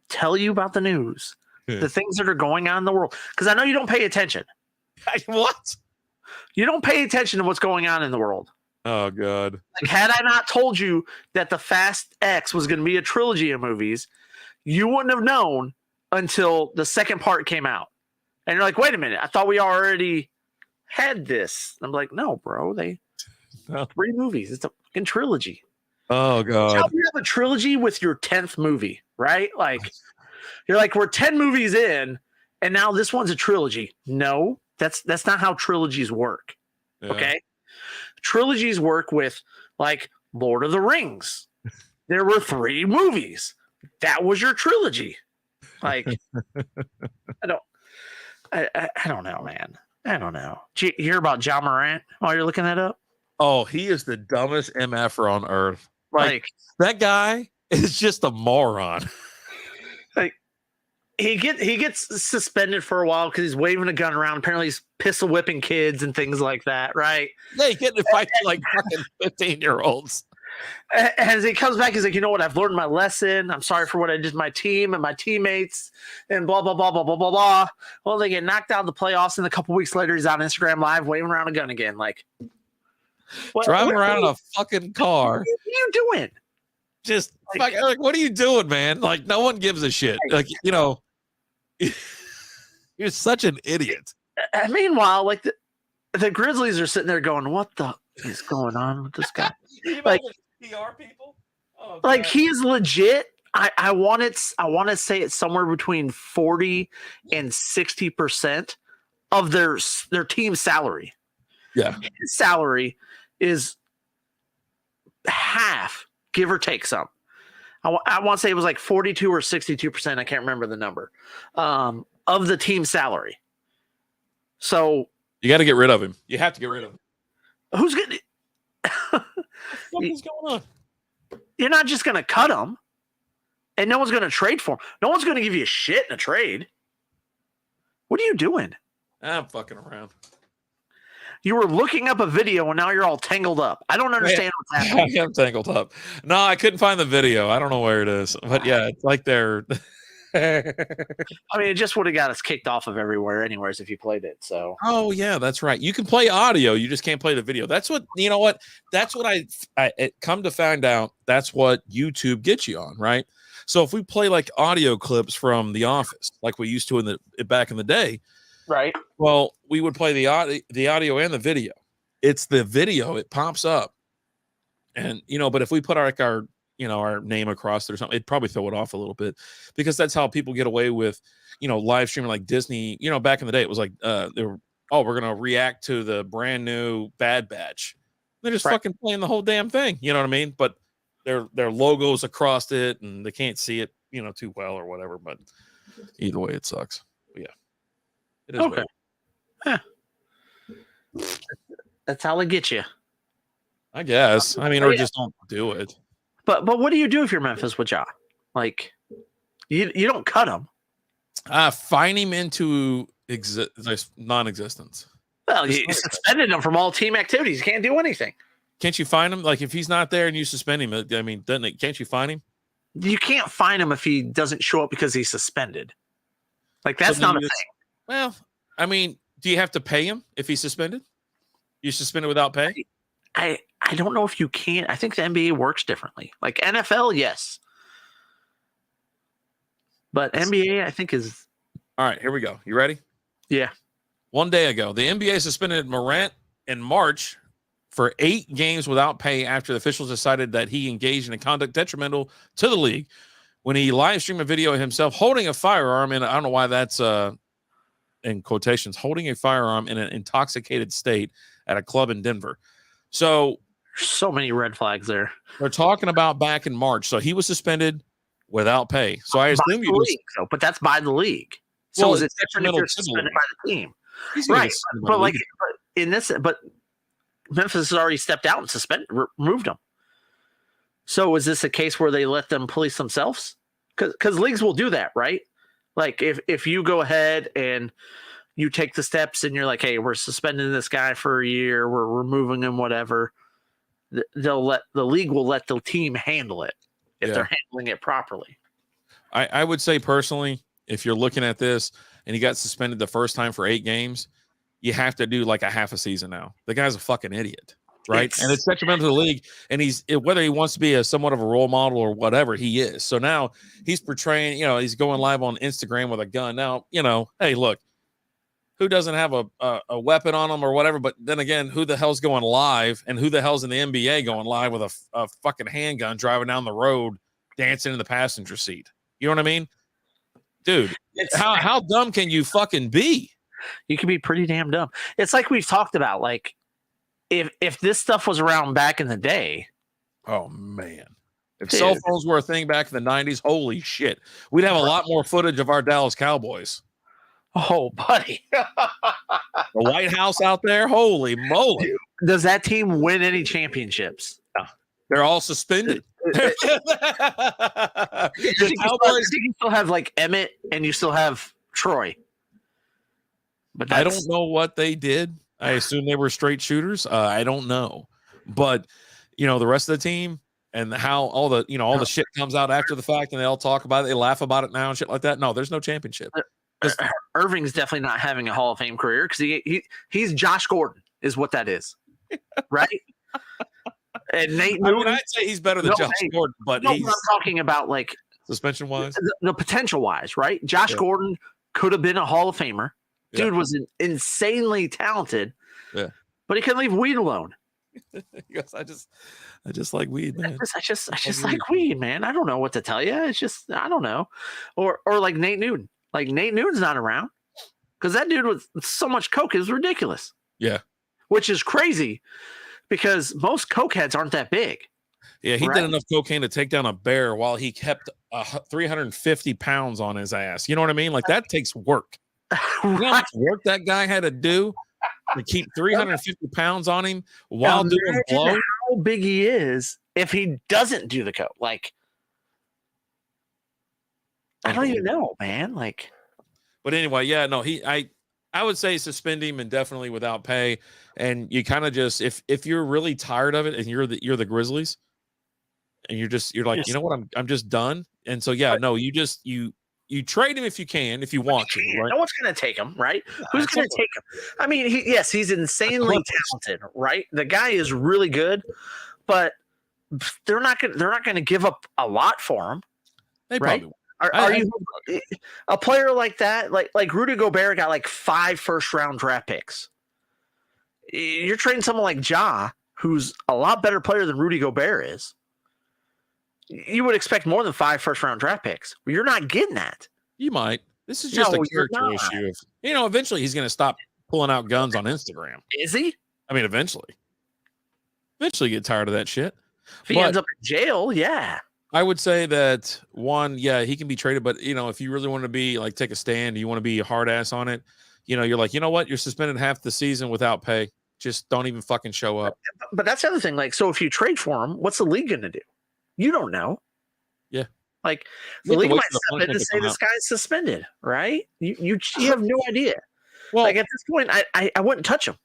tell you about the news, the things that are going on in the world, because I know you don't pay attention. What? You don't pay attention to what's going on in the world. Oh, God. Like, had I not told you that the Fast X was going to be a trilogy of movies, you wouldn't have known until the second part came out. And you're like, wait a minute, I thought we already had this. I'm like, no, bro, 3 movies. It's a fucking trilogy. Oh, God. You have a trilogy with your 10th movie, right? Like, you're like, we're 10 movies in, and now this one's a trilogy. No, that's not how trilogies work. Yeah. Okay? Trilogies work with, like, Lord of the Rings. There were 3 movies. That was your trilogy. Like, I don't know, man. I don't know. Did you hear about John Morant while you're looking that up? Oh, he is the dumbest MFer on earth. Like that guy is just a moron. Like, he gets suspended for a while because he's waving a gun around. Apparently, he's pistol whipping kids and things like that, right? Yeah, he's getting to fight like fucking 15-year-olds. As he comes back, he's like, you know what? I've learned my lesson. I'm sorry for what I did to my team and my teammates and blah, blah, blah, blah, blah, blah, blah. Well, they get knocked out of the playoffs, and a couple weeks later, he's on Instagram Live waving around a gun again. Like, driving around in a fucking car. What are you doing? Just like, what are you doing, man? Like, no one gives a shit. Like, you know, you're such an idiot. And meanwhile, like, the Grizzlies are sitting there going, what the is going on with this guy? Like, PR people? Oh, like, he's legit. I want to say it's somewhere between 40 and 60% of their team salary. Yeah. His salary is half, give or take some. I want to say it was like 42 or 62%. I can't remember the number of the team salary. So you got to get rid of him. You have to get rid of him. Who's going what is going on? You're not just going to cut him, and no one's going to trade for him. No one's going to give you shit in a trade. What are you doing? I'm fucking around. You were looking up a video, and now you're all tangled up. I don't understand what's happening. I'm tangled up. No, I couldn't find the video. I don't know where it is. But yeah, it's like they're... I mean, it just would have got us kicked off of everywhere anyways if you played it. So. Oh, yeah, that's right. You can play audio. You just can't play the video. That's what, you know what? That's what I come to find out. That's what YouTube gets you on, right? So if we play like audio clips from The Office, like we used to back in the day, right? Well, we would play the audio and the video. It's the video. It pops up. And, you know, but if we put our name across it or something, it'd probably throw it off a little bit, because that's how people get away with, you know, live streaming like Disney. You know, back in the day, it was like, we're going to react to the brand new Bad Batch. They're just fucking playing the whole damn thing. You know what I mean? But their logos across it, and they can't see it, you know, too well or whatever. But either way, it sucks. But yeah, it is. Okay. Yeah. That's how they get you. I guess. I mean, or just don't do it. But what do you do if you're Memphis with Ja? Like, you don't cut him. Fine him into non-existence. Well, you suspended him from all team activities. He can't do anything. Can't you fine him? Like, if he's not there and you suspend him, I mean, can't you fine him? You can't fine him if he doesn't show up because he's suspended. Like, that's not a thing. Well, I mean, do you have to pay him if he's suspended? You suspended without pay? I don't know if you can. I think the NBA works differently. Like NFL, yes. But NBA, I think, is... All right, here we go. You ready? Yeah. One day ago, the NBA suspended Morant in March for 8 games without pay after the officials decided that he engaged in a conduct detrimental to the league when he live streamed a video of himself holding a firearm. And I don't know why that's in quotations, holding a firearm in an intoxicated state at a club in Denver. So many red flags there. They're talking about back in March. So he was suspended without pay. So I assume he was, but that's by the league. So is it different if you're suspended by the team? Right. But but Memphis has already stepped out and removed him. So is this a case where they let them police themselves? Because leagues will do that, right? Like if you go ahead and you take the steps and you're like, hey, we're suspending this guy for a year, we're removing him, whatever. The league will let the team handle it if they're handling it properly. I would say personally, if you're looking at this and he got suspended the first time for 8 games, you have to do like a half a season now. The guy's a fucking idiot, right? And it's detrimental to the league. And whether he wants to be somewhat of a role model or whatever, he is. So now he's portraying, he's going live on Instagram with a gun. Now, hey, look, who doesn't have a weapon on him or whatever? But then again, who the hell's going live, and who the hell's in the NBA going live with a fucking handgun driving down the road, dancing in the passenger seat? You know what I mean? Dude, how dumb can you fucking be? You can be pretty damn dumb. It's like we've talked about, like, if this stuff was around back in the day. Oh, man. If cell phones were a thing back in the 90s, holy shit. We'd have a lot more footage of our Dallas Cowboys. Oh, buddy. The White House out there, holy moly. Does that team win any championships? No. They're all suspended. You still have like Emmett and you still have Troy. But I don't know what they did. I assume they were straight shooters. I don't know. But, the rest of the team and how all the shit comes out after the fact and they all talk about it. They laugh about it now and shit like that. No, there's no championship. Irving's definitely not having a Hall of Fame career because he's Josh Gordon is what that is. Right? And Nate Newton, I'd say he's better than Josh Gordon, but I'm talking about like suspension wise, the potential wise, right? Josh Gordon could have been a Hall of Famer. Dude was insanely talented, but he couldn't leave weed alone. Yes, I just like weed, man. I just like weed, man. I don't know what to tell you. It's just I don't know, or like Nate Newton. Like Nate Newton's not around because that dude with so much coke is ridiculous. Yeah, which is crazy. Because most cokeheads aren't that big. Yeah, he did enough cocaine to take down a bear while he kept 350 pounds on his ass. You know what I mean? Like, that takes work. You know how much work that guy had to do to keep 350 pounds on him while doing blow? How big he is if he doesn't do the coke. Like, I don't even know, man. Like, but anyway, I would say suspend him indefinitely without pay. And you kind of just if you're really tired of it and you're the Grizzlies and you're like, you know what, I'm just done. And so you trade him if you can, if you want to, right? No one's gonna take him, right? Who's gonna take him? I mean, he's insanely talented, right? The guy is really good, but they're not gonna give up a lot for him. They probably Are you a player like that? Like Rudy Gobert got like 5 first-round draft picks. You're trading someone like Ja, who's a lot better player than Rudy Gobert is. You would expect more than 5 first-round draft picks. Well, you're not getting that. You might. This is just a character issue. Eventually he's going to stop pulling out guns on Instagram. Is he? I mean, eventually get tired of that shit. If he ends up in jail, yeah. I would say that he can be traded, but if you really want to be like take a stand, you want to be a hard ass on it, you're like, you know what, you're suspended half the season without pay. Just don't even fucking show up. But that's the other thing. Like, so if you trade for him, what's the league going to do? You don't know. Yeah. Like the league might step in and say this guy's suspended, right? You have no idea. Well, like at this point, I wouldn't touch him.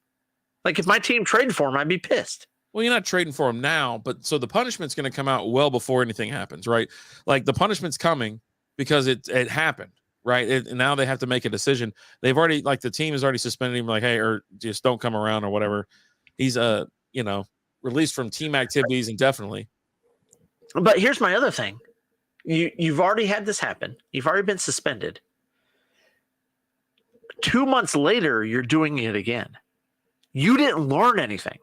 Like if my team traded for him, I'd be pissed. Well, you're not trading for him now, but so the punishment's going to come out well before anything happens, right? Like the punishment's coming because it happened, right? And now they have to make a decision. They've already, like the team has already suspended him, like, hey, or just don't come around or whatever. He's released from team activities indefinitely. But here's my other thing: you've already had this happen. You've already been suspended. 2 months later, you're doing it again. You didn't learn anything.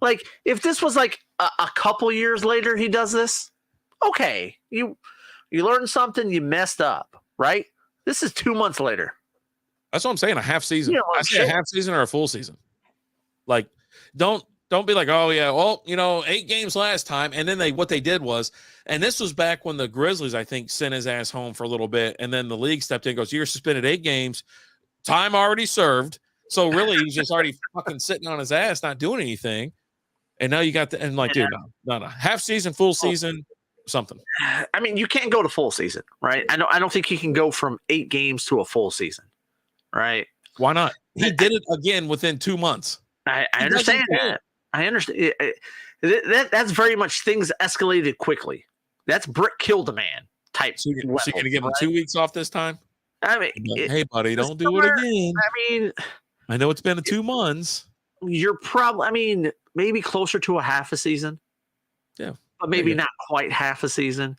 Like, if this was like a couple years later he does this, okay, you learned something, you messed up, right? This is 2 months later. That's what I'm saying, a half season. I say a half season or a full season. Like, don't be like, oh, yeah, well, 8 games last time. And then what they did was, and this was back when the Grizzlies, I think, sent his ass home for a little bit. And then the league stepped in and goes, you're suspended 8 games, time already served. So really, he's just already fucking sitting on his ass, not doing anything. And now you got dude, no, half season, full season, something. I mean, you can't go to full season, right? I don't think you can go from 8 games to a full season, right? Why not? He did it again within 2 months. I understand that. I understand. That's very much things escalated quickly. That's Brick killed a man type. So you're level, going to give him right? 2 weeks off this time? I mean, Like, hey, buddy, don't do it summer, again. I mean, I know it's been 2 months. you're probably, I mean, maybe closer to a half a season. Yeah. But maybe not quite half a season.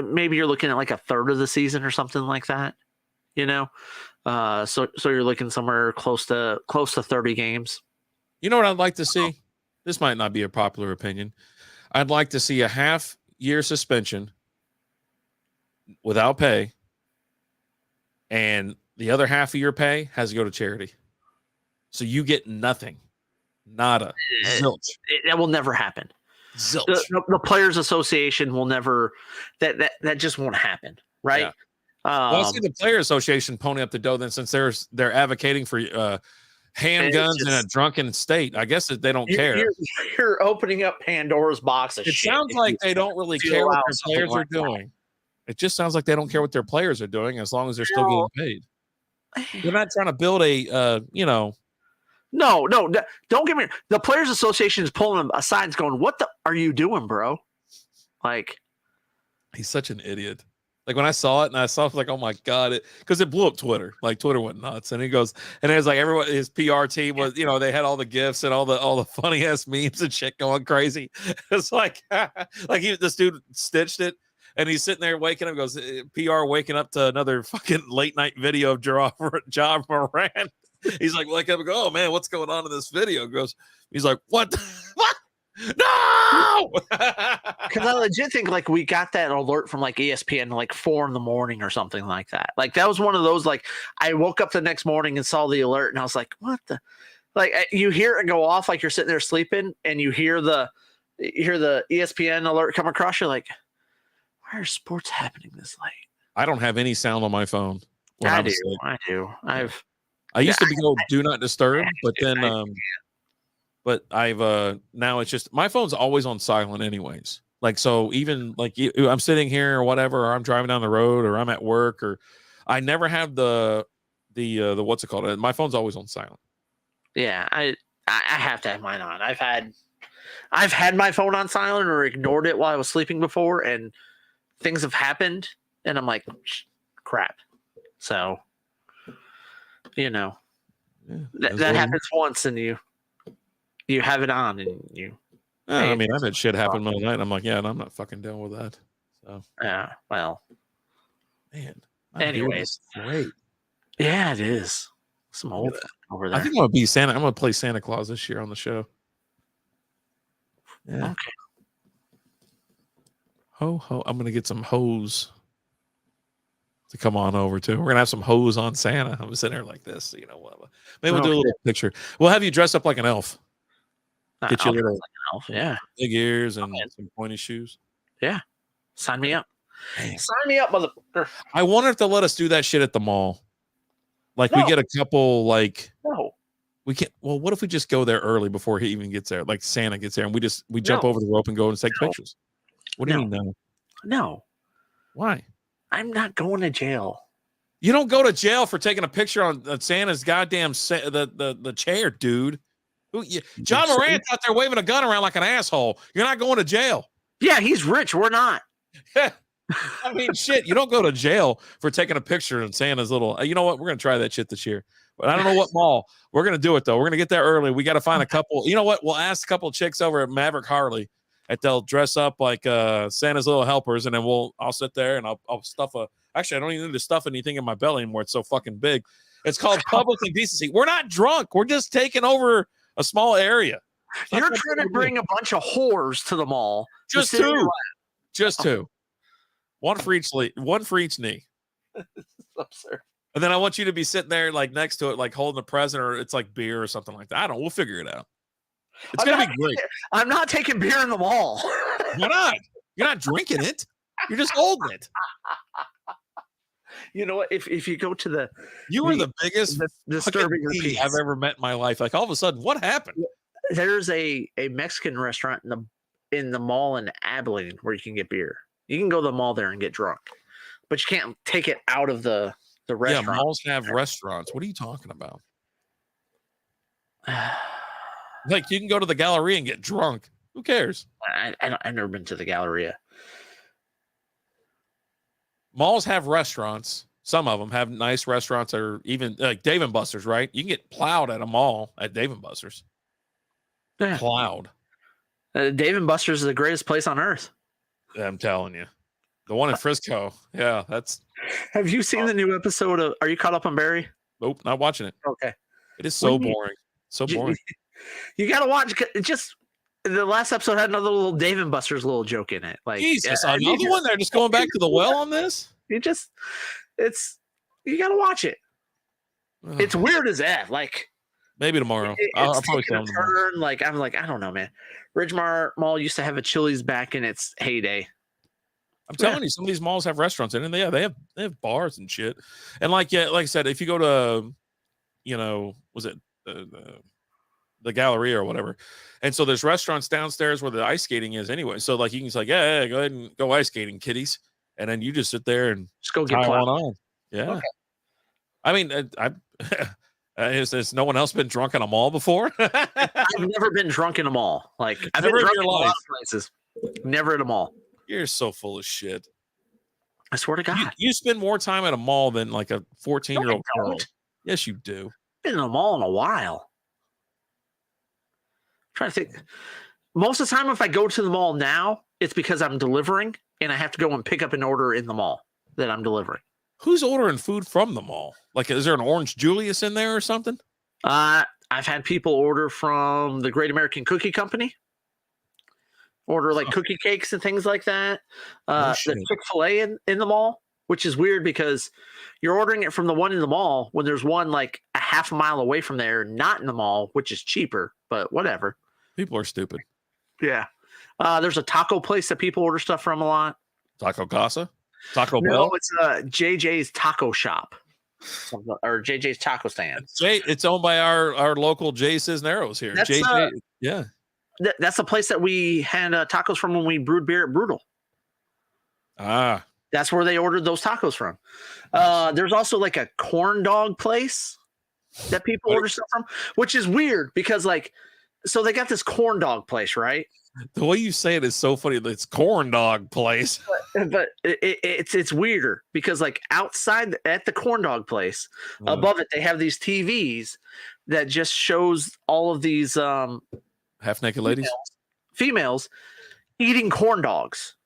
Maybe you're looking at like a third of the season or something like that. You know, so you're looking somewhere close to 30 games. You know what I'd like to see? This might not be a popular opinion. I'd like to see a half-year suspension without pay, and the other half of your pay has to go to charity. So you get nothing. Nada. Zilch. That will never happen. Zilch. The Players Association will never. That just won't happen, right? Yeah. Well, I see the Players Association pony up the dough then, since they're advocating for handguns in a drunken state. I guess that they don't care. You're opening up Pandora's box of shit. It sounds like they don't really care what their players are doing. It just sounds like they don't care what their players are doing as long as they're still getting paid. They're not trying to build a, No, don't get me. The Players Association is pulling them aside and going, "What the are you doing, bro?" Like, he's such an idiot. Like when I saw it, and I saw it, like, oh my god, because it blew up Twitter. Like Twitter went nuts, and he goes, and it was like everyone, his PR team was, they had all the gifs and all the funny ass memes and shit going crazy. It's like, this dude stitched it, and he's sitting there waking up, goes PR waking up to another fucking late night video of John Moran. He's like, wake up and go, oh man, what's going on in this video? He's like, what? What? No, because I legit think like we got that alert from like ESPN like 4 a.m. or something like that. Like that was one of those, like I woke up the next morning and saw the alert and I was like, what the, like you hear it go off like you're sitting there sleeping and you hear the ESPN alert come across. You're like, why are sports happening this late? I don't have any sound on my phone. I do. I used to go do not disturb, but then but I've now it's just my phone's always on silent anyways. Like, so even like I'm sitting here or whatever, or I'm driving down the road or I'm at work, or I never have the what's it called? My phone's always on silent. Yeah, I have to have mine on. I've had my phone on silent or ignored it while I was sleeping before, and things have happened and I'm like, crap. So, that happens once and you have it on and you. I mean, I've had shit happen in the night. And I'm like, yeah, and I'm not fucking dealing with that. So yeah, well, man. Anyways, great. Yeah, it is. Some old over there. I think I'm gonna be Santa. I'm gonna play Santa Claus this year on the show. Yeah. Okay. Ho ho! I'm gonna get some hose to come on over too. We're gonna have some hose on Santa. I'm sitting there like this. Maybe we'll do a little picture. We'll have you dress up like an elf. Get you a little yeah, big ears and some pointy shoes. Yeah, sign me up. Dang. Sign me up, motherfucker. I wonder if they'll let us do that shit at the mall. Like we get a couple. Like we can't. Well, what if we just go there early before he even gets there? Like Santa gets there, and we jump over the rope and go and take pictures. What do you mean no? No. Why? I'm not going to jail. You don't go to jail for taking a picture on Santa's goddamn the chair, dude. John Morant's out there waving a gun around like an asshole. You're not going to jail. Yeah, he's rich. We're not. I mean, shit. You don't go to jail for taking a picture in Santa's little. You know what? We're gonna try that shit this year. But I don't know what mall. We're gonna do it though. We're gonna get there early. We got to find a couple. You know what? We'll ask a couple of chicks over at Maverick Harley, and they'll dress up like Santa's little helpers, and then I'll sit there and I'll stuff a. Actually, I don't even need to stuff anything in my belly anymore. It's so fucking big. It's called public indecency. We're not drunk. We're just taking over a small area. You're trying to bring a bunch of whores to the mall. Just two. Just two. One for each knee. Absurd. And then I want you to be sitting there like next to it, like holding a present, or it's like beer or something like that. I don't know. We'll figure it out. It's going to be great. I'm not taking beer in the mall. Why not? You're not drinking it. You're just holding it. You know what? If you go to you were the biggest disturbing I've ever met in my life. Like all of a sudden, what happened? There's a Mexican restaurant in the mall in Abilene where you can get beer. You can go to the mall there and get drunk, but you can't take it out of the restaurant. Yeah, malls have restaurants. What are you talking about? Like you can go to the Galleria and get drunk. Who cares? I've never been to the Galleria. malls have restaurants. Some of them have nice restaurants, or even like Dave and Buster's, right? You can get plowed at a mall at Dave and Buster's. Yeah. Plowed. Dave and Buster's is the greatest place on earth. I'm telling you. The one in Frisco. Yeah, that's. Have you seen the new episode of Are You Caught Up on Barry? Nope, not watching it. Okay. It is so boring. So boring. You got to watch. It just the last episode had another little Dave and Buster's little joke in it. Like Jesus, another one. They're just going back to the well on this. You got to watch it. It's weird as that. Like maybe tomorrow. I'll probably tell them tomorrow. Like I'm like, I don't know, man. Ridgemar Mall used to have a Chili's back in its heyday. I'm telling you, some of these malls have restaurants in it, and they have bars and shit. And like I said, if you go to, was it the Galleria or whatever, and so there's restaurants downstairs where the ice skating is anyway. So like you can say, yeah, go ahead and go ice skating, kiddies, and then you just sit there and just go get one on. Yeah, okay. I mean, has no one else been drunk in a mall before? I've never been drunk in a mall. Like I've been drunk in a lot of places, never at a mall. You're so full of shit. I swear to God. You spend more time at a mall than like a 14-year-old girl. Yes, you do. Been in a mall in a while. I'm trying to think. Most of the time, if I go to the mall now, it's because I'm delivering and I have to go and pick up an order in the mall that I'm delivering. Who's ordering food from the mall? Like, is there an Orange Julius in there or something? I've had people order from the Great American Cookie Company. Order like cookie cakes and things like that. The Chick-fil-A in the mall, which is weird because you're ordering it from the one in the mall when there's one like a half a mile away from there, not in the mall, which is cheaper, but whatever. People are stupid. Yeah. There's a taco place that people order stuff from a lot. Taco Casa? Taco Bell? No, it's JJ's Taco Shop. Or JJ's Taco Stand. It's owned by our local Jay Cisneros here. That's, JJ, yeah. That's the place that we had tacos from when we brewed beer at Brutal. Ah. That's where they ordered those tacos from. There's also like a corn dog place that people order stuff from, which is weird because so they got this corn dog place, right? The way you say it is so funny. It's corn dog place. But it's weirder because like outside at the corn dog place, above it, they have these TVs that just shows all of these half naked ladies, females eating corn dogs.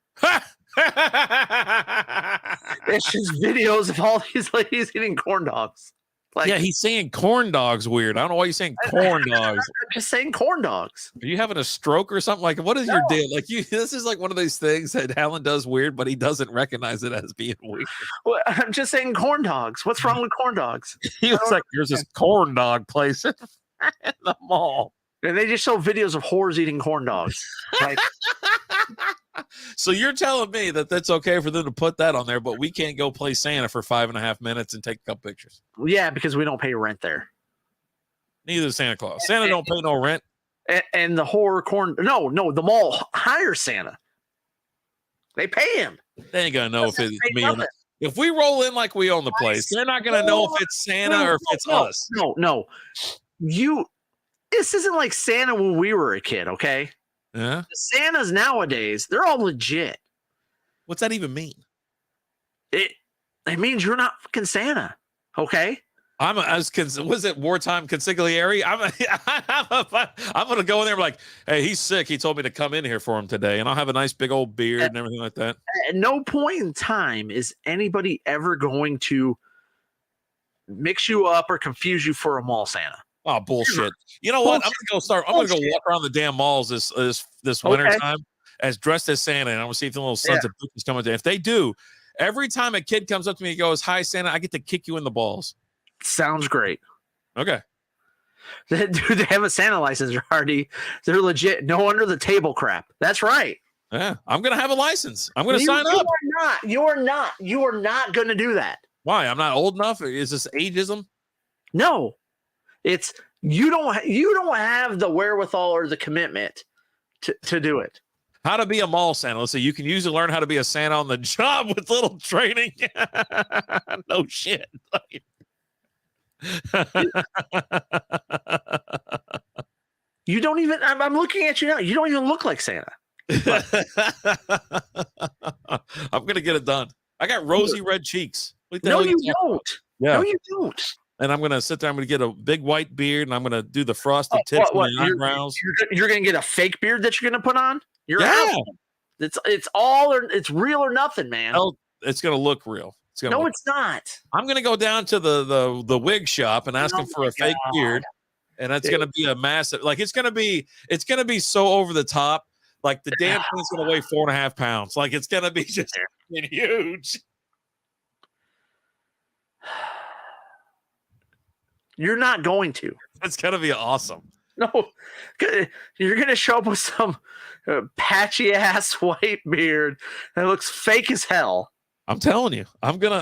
It's just videos of all these ladies eating corn dogs. Like, yeah, he's saying corn dogs weird. I don't know why you're saying corn dogs. I'm just saying corn dogs. Are you having a stroke or something? Like, what is your deal? Like, this is like one of those things that Alan does weird, but he doesn't recognize it as being weird. Well, I'm just saying corn dogs. What's wrong with corn dogs? He was like, there's this corn dog place in the mall. And they just show videos of whores eating corn dogs. Like, so you're telling me that that's okay for them to put that on there, but we can't go play Santa for 5.5 minutes and take a couple pictures? Yeah, because we don't pay rent there. Neither does Santa Claus. Santa don't pay no rent. And the whore corn. No, the mall hires Santa. They pay him. They ain't gonna know if it's me or not. If we roll in like we own the place, they're not gonna know if it's Santa or if it's us. No. This isn't like Santa when we were a kid, okay? Yeah. The Santas nowadays, they're all legit. What's that even mean? It means you're not fucking Santa, okay? Was it wartime consigliere? I'm gonna go in there and be like, hey, he's sick. He told me to come in here for him today, and I'll have a nice big old beard and everything like that. At no point in time is anybody ever going to mix you up or confuse you for a mall Santa. Oh, bullshit. You know what? I'm gonna go walk around the damn malls this winter time as dressed as Santa, and I'm gonna see if the little sons of bitches come up there. If they do, every time a kid comes up to me and goes, "Hi, Santa," I get to kick you in the balls. Sounds great. Okay. They have a Santa license already. They're legit. No under the table crap. That's right. Yeah, I'm gonna have a license. I'm gonna sign up. You are not gonna do that. Why? I'm not old enough? Is this ageism? No. It's you don't have the wherewithal or the commitment to do it. How to be a mall Santa. Let's see. You can usually learn how to be a Santa on the job with little training. No shit. You don't even. I'm looking at you now. You don't even look like Santa. I'm gonna get it done. I got rosy red cheeks. What the No, hell are you talking don't. about? Yeah. No, you don't. And I'm gonna sit there. I'm gonna get a big white beard, and I'm gonna do the frosted tips What? on the eyebrows. You're gonna get a fake beard that you're gonna put on? You're Yeah. out. It's real or nothing, man. Hell, it's gonna look real. It's not. I'm gonna go down to the wig shop and ask him for a fake beard, and that's gonna be a massive. Like it's gonna be so over the top. Like the damn thing's gonna weigh 4.5 pounds. Like it's gonna be just huge. You're not going to. It's gonna be awesome. No, you're gonna show up with some patchy ass white beard that looks fake as hell. I'm telling you, I'm gonna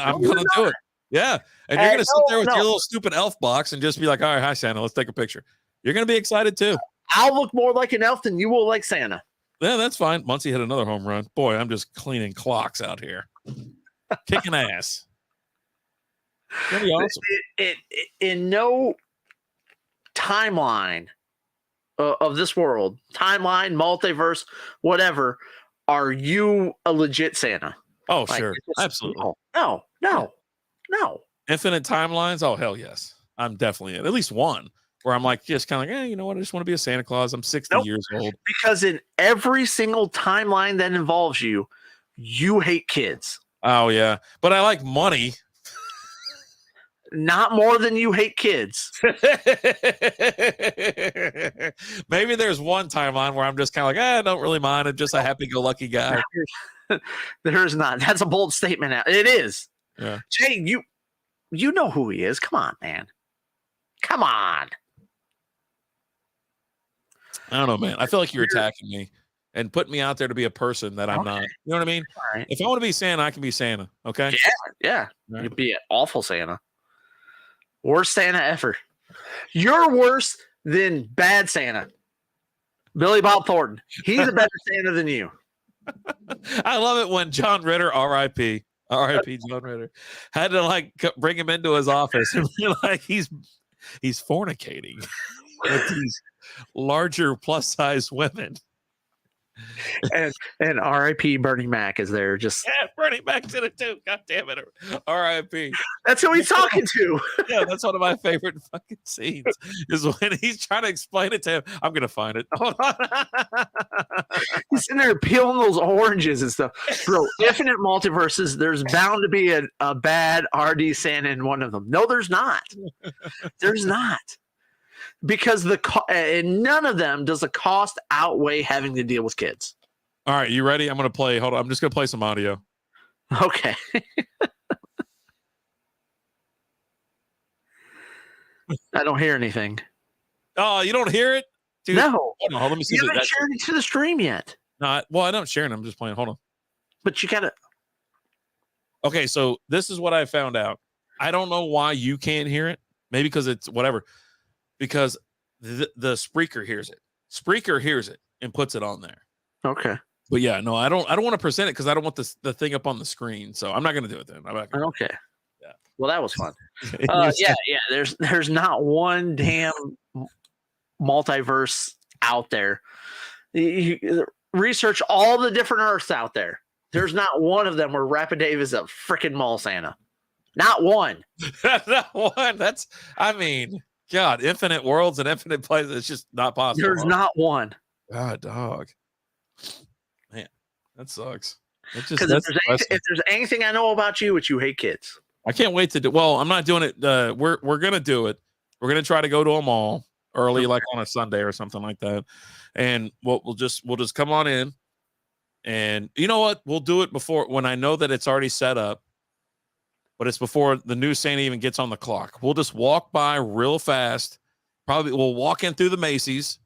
do it. Yeah, and you're gonna sit there with your little stupid elf box and just be like, "All right, hi Santa, let's take a picture." You're gonna be excited too. I'll look more like an elf than you will like Santa. Yeah, that's fine. Muncie hit another home run. Boy, I'm just cleaning clocks out here, kicking ass. It's gonna be awesome. It in no timeline of this world, timeline, multiverse, whatever, are you a legit Santa? Oh, sure. Absolutely. No. Infinite timelines? Oh, hell yes. I'm definitely at least one where I'm like, just kind of like, you know what? I just want to be a Santa Claus. I'm 60 years old. Because in every single timeline that involves you, you hate kids. Oh, yeah. But I like money. Not more than you hate kids. Maybe there's one timeline where I'm just kind of like, I don't really mind. I'm just a happy-go-lucky guy. There's not. That's a bold statement. It is. Yeah. Jay, you know who he is. Come on, man. Come on. I don't know, man. I feel like you're attacking me and putting me out there to be a person that I'm not. You know what I mean? Right. If I want to be Santa, I can be Santa. Okay? Yeah. Right. You'd be an awful Santa. Worst Santa ever. You're worse than bad Santa. Billy Bob Thornton. He's a better Santa than you. I love it when John Ritter, R.I.P. John Ritter, had to like bring him into his office and be like, he's fornicating with these larger plus size women. And R.I.P. Bernie Mac is there. Just Bernie Mac's in it too. God damn it. R.I.P. That's who he's talking to. Yeah, that's one of my favorite fucking scenes is when he's trying to explain it to him. I'm gonna find it. Hold on. He's sitting there peeling those oranges and stuff. Bro, infinite multiverses, there's bound to be a bad RD Santa in one of them. No, there's not. There's not. Because and none of them does the cost outweigh having to deal with kids. All right, you ready? I'm gonna play. Hold on, I'm just gonna play some audio. Okay. I don't hear anything. Oh, you don't hear it, dude? No. Hold on, let me see. You haven't shared it to the stream yet. No, well, I don't share it. I'm just playing. Hold on. But you gotta. Okay, so this is what I found out. I don't know why you can't hear it. Maybe because it's whatever. Because the Spreaker hears it. Spreaker hears it and puts it on there. Okay. But yeah, no, I don't want to present it because I don't want the thing up on the screen. So I'm not going to do it then. Okay. Yeah. Well, that was fun. Yeah. There's not one damn multiverse out there. You research all the different Earths out there. There's not one of them where Rapid Dave is a freaking mall Santa. Not one. Not one. That's, I mean, God, infinite worlds and infinite places. It's just not possible. There's not one. God, dog. Man, that sucks. If there's anything I know about you, it's you hate kids. I can't wait to do. Well, I'm not doing it. We're gonna do it. We're gonna try to go to a mall early, like on a Sunday or something like that. And we'll just come on in. And you know what? We'll do it before when I know that it's already set up. But it's before the new Santa even gets on the clock. We'll just walk by real fast. Probably we'll walk in through the Macy's,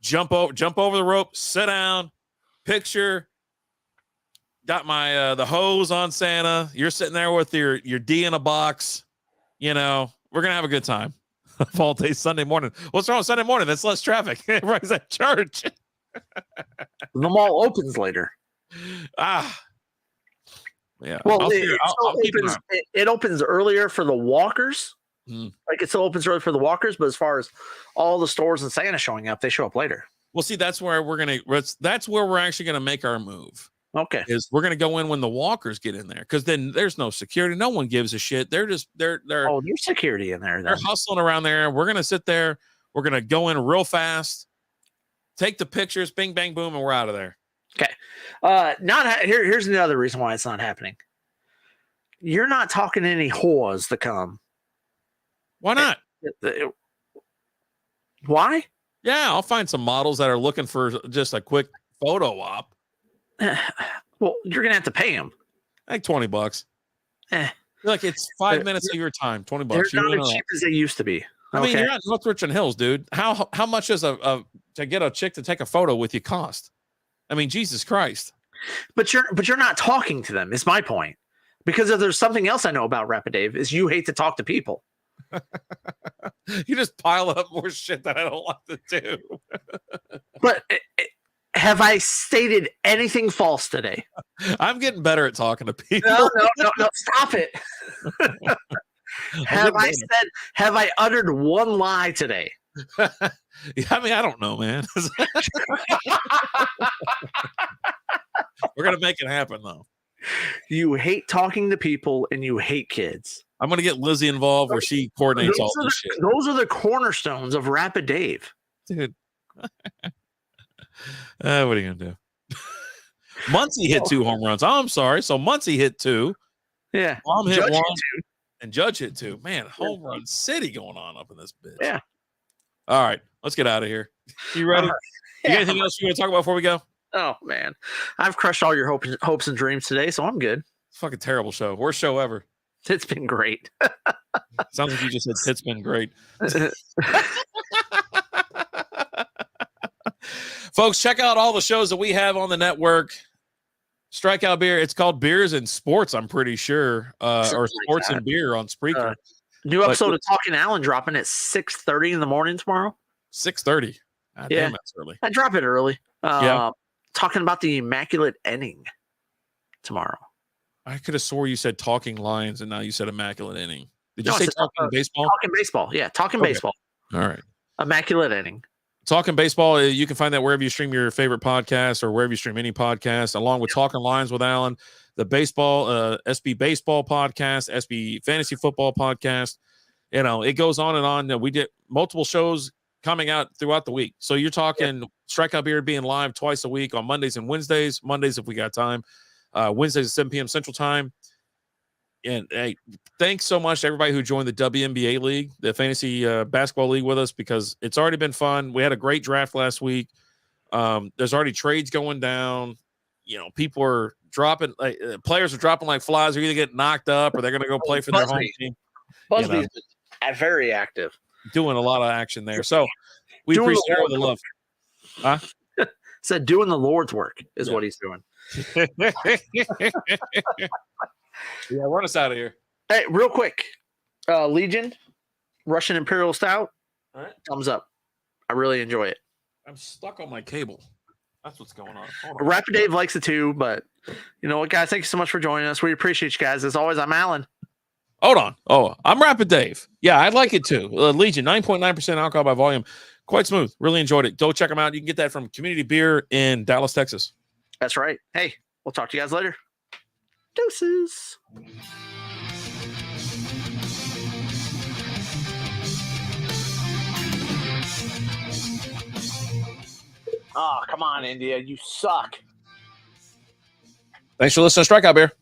jump over the rope, sit down, picture. Got my the hose on Santa. You're sitting there with your D in a box. You know, we're gonna have a good time. Fall day Sunday morning. What's wrong with Sunday morning? That's less traffic. Everybody's at church. The mall opens later. Yeah. Well, it opens earlier for the walkers. Like it still opens early for the walkers, but as far as all the stores and Santa showing up, they show up later. Well, see, that's where we're actually gonna make our move. Okay. Is we're going to go in when the walkers get in there, because then there's no security. No one gives a shit. They're There's security in there. They're Then. hustling around there. We're going to sit there. We're going to go in real fast, take the pictures, bing, bang, boom, and we're out of there. Okay. Here's another reason why it's not happening. You're not talking to any whores to come. Why not? Why? Yeah, I'll find some models that are looking for just a quick photo op. Well, you're gonna have to pay them. Like $20. Like it's 5 minutes of your time. $20. They're not as cheap as they used to be. I mean, you're at North Richland Hills, dude. How much does to get a chick to take a photo with you cost? I mean, Jesus Christ. But you're not talking to them. Is my point. Because if there's something else I know about Rapid Dave is you hate to talk to people. You just pile up more shit that I don't like to do. But have I stated anything false today? I'm getting better at talking to people. No, stop it. Have I uttered one lie today? I mean, I don't know, man. We're going to make it happen, though. You hate talking to people and you hate kids. I'm going to get Lizzie involved where she coordinates all this shit. Those are the cornerstones of Rapid Dave. Dude. What are you going to do? Muncie hit 2 home runs. Oh, I'm sorry. So Muncie hit 2. Yeah. Mom hit 1. And Judge hit 2. Man, home run city going on up in this bitch. Yeah. All right. Let's get out of here. You ready? You got anything else you want to talk about before we go? Oh, man. I've crushed all your hopes and dreams today, so I'm good. It's a fucking terrible show. Worst show ever. It's been great. Sounds like you just said it's been great. Folks, check out all the shows that we have on the network. Strikeout Beer. It's called Beers and Sports, I'm pretty sure. Or Sports and Beer on Spreaker. New episode of Talking Allen dropping at 6:30 in the morning tomorrow. 6:30. Damn, that's early. I drop it early. Yeah. Talking about the immaculate inning tomorrow. I could have swore you said Talking Lions and now you said immaculate inning. Did you say Talking Baseball? Talking Baseball. Yeah, Talking Baseball. All right. Immaculate inning. Talking Baseball, you can find that wherever you stream your favorite podcast or wherever you stream any podcast, along with Talking Lions with Alan, the baseball, SB Baseball podcast, SB Fantasy Football podcast. You know, it goes on and on. We did multiple shows coming out throughout the week. So you're talking Strikeout Beer being live twice a week on Mondays and Wednesdays. Mondays if we got time. Wednesdays at 7 p.m. Central Time. And hey, thanks so much to everybody who joined the WNBA League, the Fantasy Basketball League with us, because it's already been fun. We had a great draft last week. There's already trades going down. You know, people are dropping, players are dropping like flies. They're either getting knocked up or they're going to go play for their home team. Busby's very active. Doing a lot of action there. So we appreciate all the love. Huh? Said doing the Lord's work is what he's doing. Yeah, run us out of here. Hey, real quick. Legion, Russian Imperial Stout. All right. Thumbs up. I really enjoy it. I'm stuck on my cable. That's what's going on. Rapid Dave likes it too, but you know what, guys? Thank you so much for joining us. We appreciate you guys. As always, I'm Alan. Hold on. Oh, I'm Rapid Dave. Yeah, I like it too. Legion, 9.9% alcohol by volume. Quite smooth. Really enjoyed it. Go check them out. You can get that from Community Beer in Dallas, Texas. That's right. Hey, we'll talk to you guys later. Deuces. Oh, come on, India. You suck. Thanks for listening to Strikeout Beer.